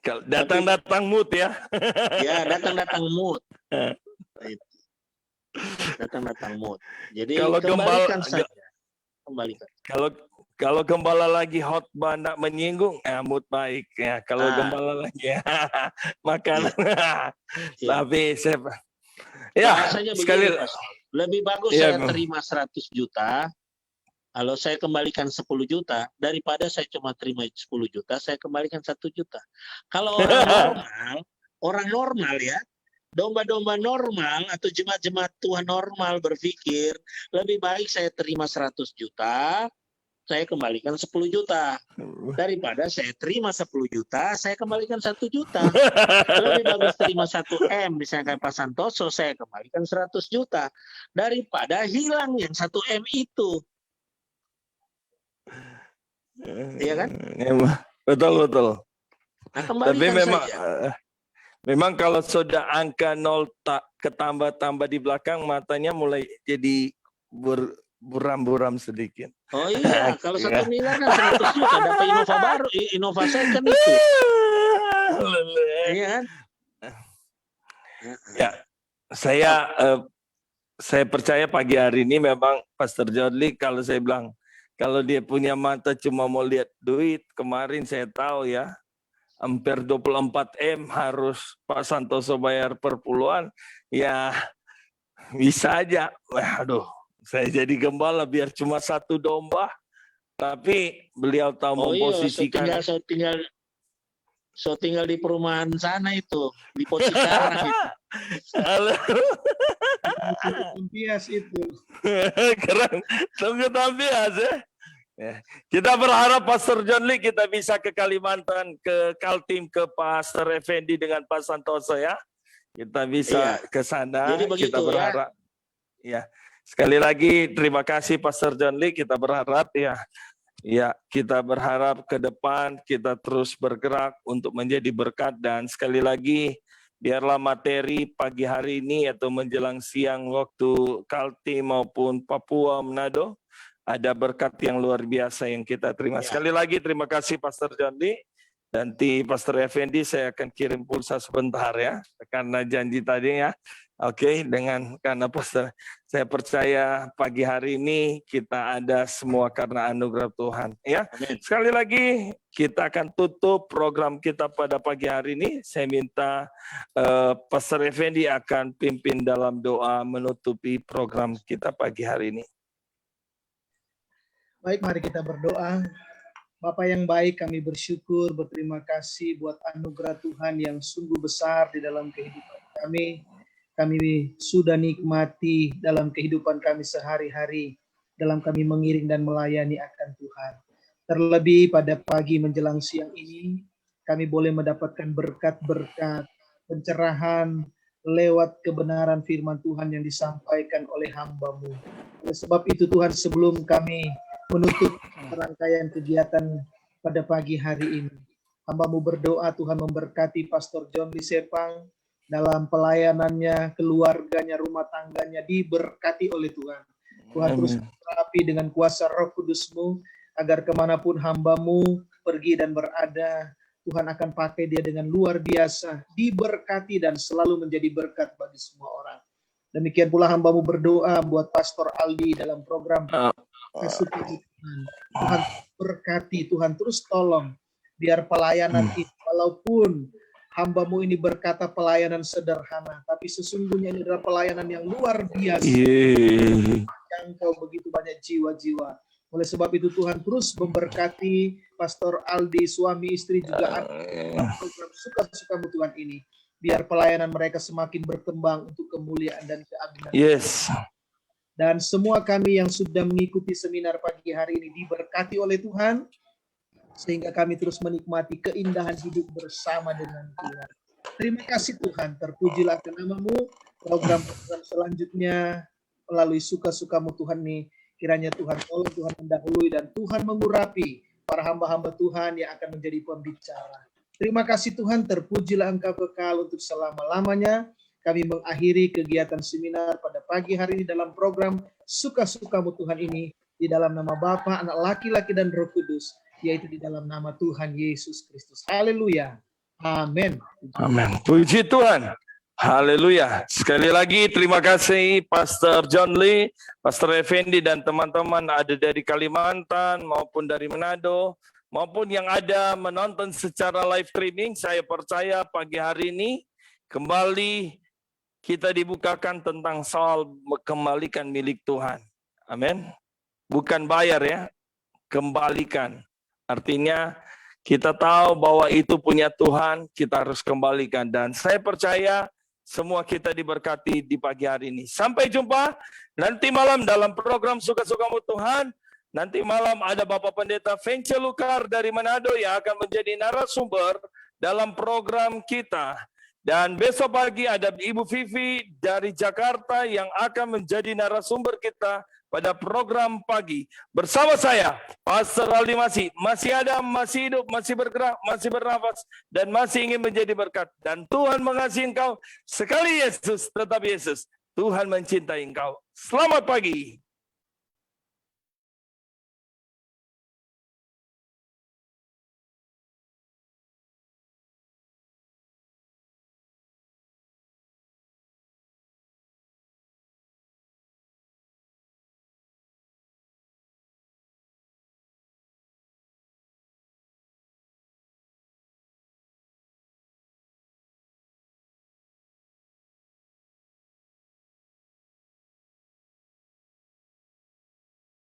Kalau datang-datang mood ya. Ya, datang-datang mood. Itu. Datang-datang mood. Jadi Kalau kembalikan saja. Kembalikan. Kalau gembala lagi khotbah nak menyinggung, mood baik ya. Kalau gembala lagi makanan. Iya. Tapi saya Bahasanya sekali begini, Pastor. Lebih bagus Iya, saya terima 100 juta, kalau saya kembalikan 10 juta, daripada saya cuma terima 10 juta, saya kembalikan 1 juta. Kalau orang normal ya, domba-domba normal atau jemaat-jemaat Tuhan normal berpikir, lebih baik saya terima 100 juta, saya kembalikan 10 juta. Daripada saya terima 10 juta, saya kembalikan 1 juta. Lebih bagus terima 1 M, misalnya kayak Pak Santoso, saya kembalikan 100 juta. Daripada hilang yang 1 M itu. Iya kan? Betul. Nah, Tapi kembalikan memang saja. memang kalau sudah angka 0 tak ketambah-tambah di belakang, matanya mulai jadi buram-buram sedikit. Oh iya, kalau 1 miliar kan 100 juta dapat Innova baru, Innova second itu. Iya kan? Ya, saya percaya pagi hari ini memang Pastor John Lee, kalau saya bilang kalau dia punya mata cuma mau lihat duit, kemarin saya tahu ya, hampir 24 M harus Pak Santoso bayar per puluhan, ya bisa aja. Aduh, saya jadi gembala biar cuma 1 domba, tapi beliau tahu memposisikan. Tinggal di perumahan sana itu, di Pos Cikarang itu. Tampias itu. Keren, tunggu Tampias ya. Kita berharap Pastor John Lee kita bisa ke Kalimantan, ke Kaltim, ke Pastor Effendi dengan Pak Santoso ya. Kita bisa ke sana. Jadi begitu, kita berharap. Ya. Sekali lagi terima kasih Pastor John Lee. Kita berharap ya kita berharap ke depan kita terus bergerak untuk menjadi berkat, dan sekali lagi biarlah materi pagi hari ini atau menjelang siang waktu Kaltim maupun Papua Manado ada berkat yang luar biasa yang kita terima. Sekali lagi terima kasih Pastor John Lee. Nanti Pastor Effendi saya akan kirim pulsa sebentar ya, karena janji tadi ya. Oke, karena Pastor, saya percaya pagi hari ini kita ada semua karena anugerah Tuhan. Ya, sekali lagi kita akan tutup program kita pada pagi hari ini. Saya minta Pastor Effendi akan pimpin dalam doa menutupi program kita pagi hari ini. Baik, mari kita berdoa. Bapa yang baik, kami bersyukur, berterima kasih buat anugerah Tuhan yang sungguh besar di dalam kehidupan kami. Kami sudah nikmati dalam kehidupan kami sehari-hari, dalam kami mengiring dan melayani akan Tuhan. Terlebih pada pagi menjelang siang ini, kami boleh mendapatkan berkat-berkat, pencerahan lewat kebenaran firman Tuhan yang disampaikan oleh hamba-Mu. Oleh sebab itu Tuhan, sebelum kami menutup rangkaian kegiatan pada pagi hari ini, hamba-Mu berdoa Tuhan memberkati Pastor John Lee Sepang dalam pelayanannya, keluarganya, rumah tangganya diberkati oleh Tuhan. Tuhan terus merapi dengan kuasa Roh Kudus-Mu, agar kemanapun hamba-Mu pergi dan berada, Tuhan akan pakai dia dengan luar biasa, diberkati dan selalu menjadi berkat bagi semua orang. Demikian pula hamba-Mu berdoa buat Pastor Aldi dalam program Kesukaan Tuhan. Tuhan berkati, Tuhan terus tolong, biar pelayanan itu, walaupun hamba-Mu ini berkata pelayanan sederhana, tapi sesungguhnya ini adalah pelayanan yang luar biasa. Yang kau begitu banyak jiwa-jiwa. Oleh sebab itu Tuhan terus memberkati Pastor Aldi, suami istri juga program Suka-Sukamu Tuhan ini. Biar pelayanan mereka semakin berkembang untuk kemuliaan dan keagungan. Yes. Dan semua kami yang sudah mengikuti seminar pagi hari ini diberkati oleh Tuhan, sehingga kami terus menikmati keindahan hidup bersama dengan Tuhan. Terima kasih Tuhan, terpujilah nama-Mu. Program-program selanjutnya melalui Suka-Sukamu Tuhan ini, kiranya Tuhan tolong, Tuhan mendahului, dan Tuhan mengurapi para hamba-hamba Tuhan yang akan menjadi pembicara. Terima kasih Tuhan, terpujilah Engkau kekal untuk selama-lamanya. Kami mengakhiri kegiatan seminar pada pagi hari ini dalam program Suka-Sukamu Tuhan ini, di dalam nama Bapa, Anak laki-laki, dan Roh Kudus, yaitu di dalam nama Tuhan Yesus Kristus. Haleluya. Amin. Amin. Puji Tuhan. Haleluya. Sekali lagi terima kasih Pastor John Lee, Pastor Effendi dan teman-teman ada dari Kalimantan maupun dari Manado maupun yang ada menonton secara live streaming. Saya percaya pagi hari ini kembali kita dibukakan tentang soal kembalikan milik Tuhan. Amin. Bukan bayar ya, kembalikan. Artinya kita tahu bahwa itu punya Tuhan, kita harus kembalikan. Dan saya percaya semua kita diberkati di pagi hari ini. Sampai jumpa nanti malam dalam program Suka-Sukamu Tuhan. Nanti malam ada Bapak Pendeta Vence Lukar dari Manado yang akan menjadi narasumber dalam program kita. Dan besok pagi ada Ibu Vivi dari Jakarta yang akan menjadi narasumber kita pada program pagi. Bersama saya, Pastor Aldi masih ada, masih hidup, masih bergerak, masih bernafas, dan masih ingin menjadi berkat. Dan Tuhan mengasihi engkau. Sekali Yesus, tetap Yesus. Tuhan mencintai engkau. Selamat pagi.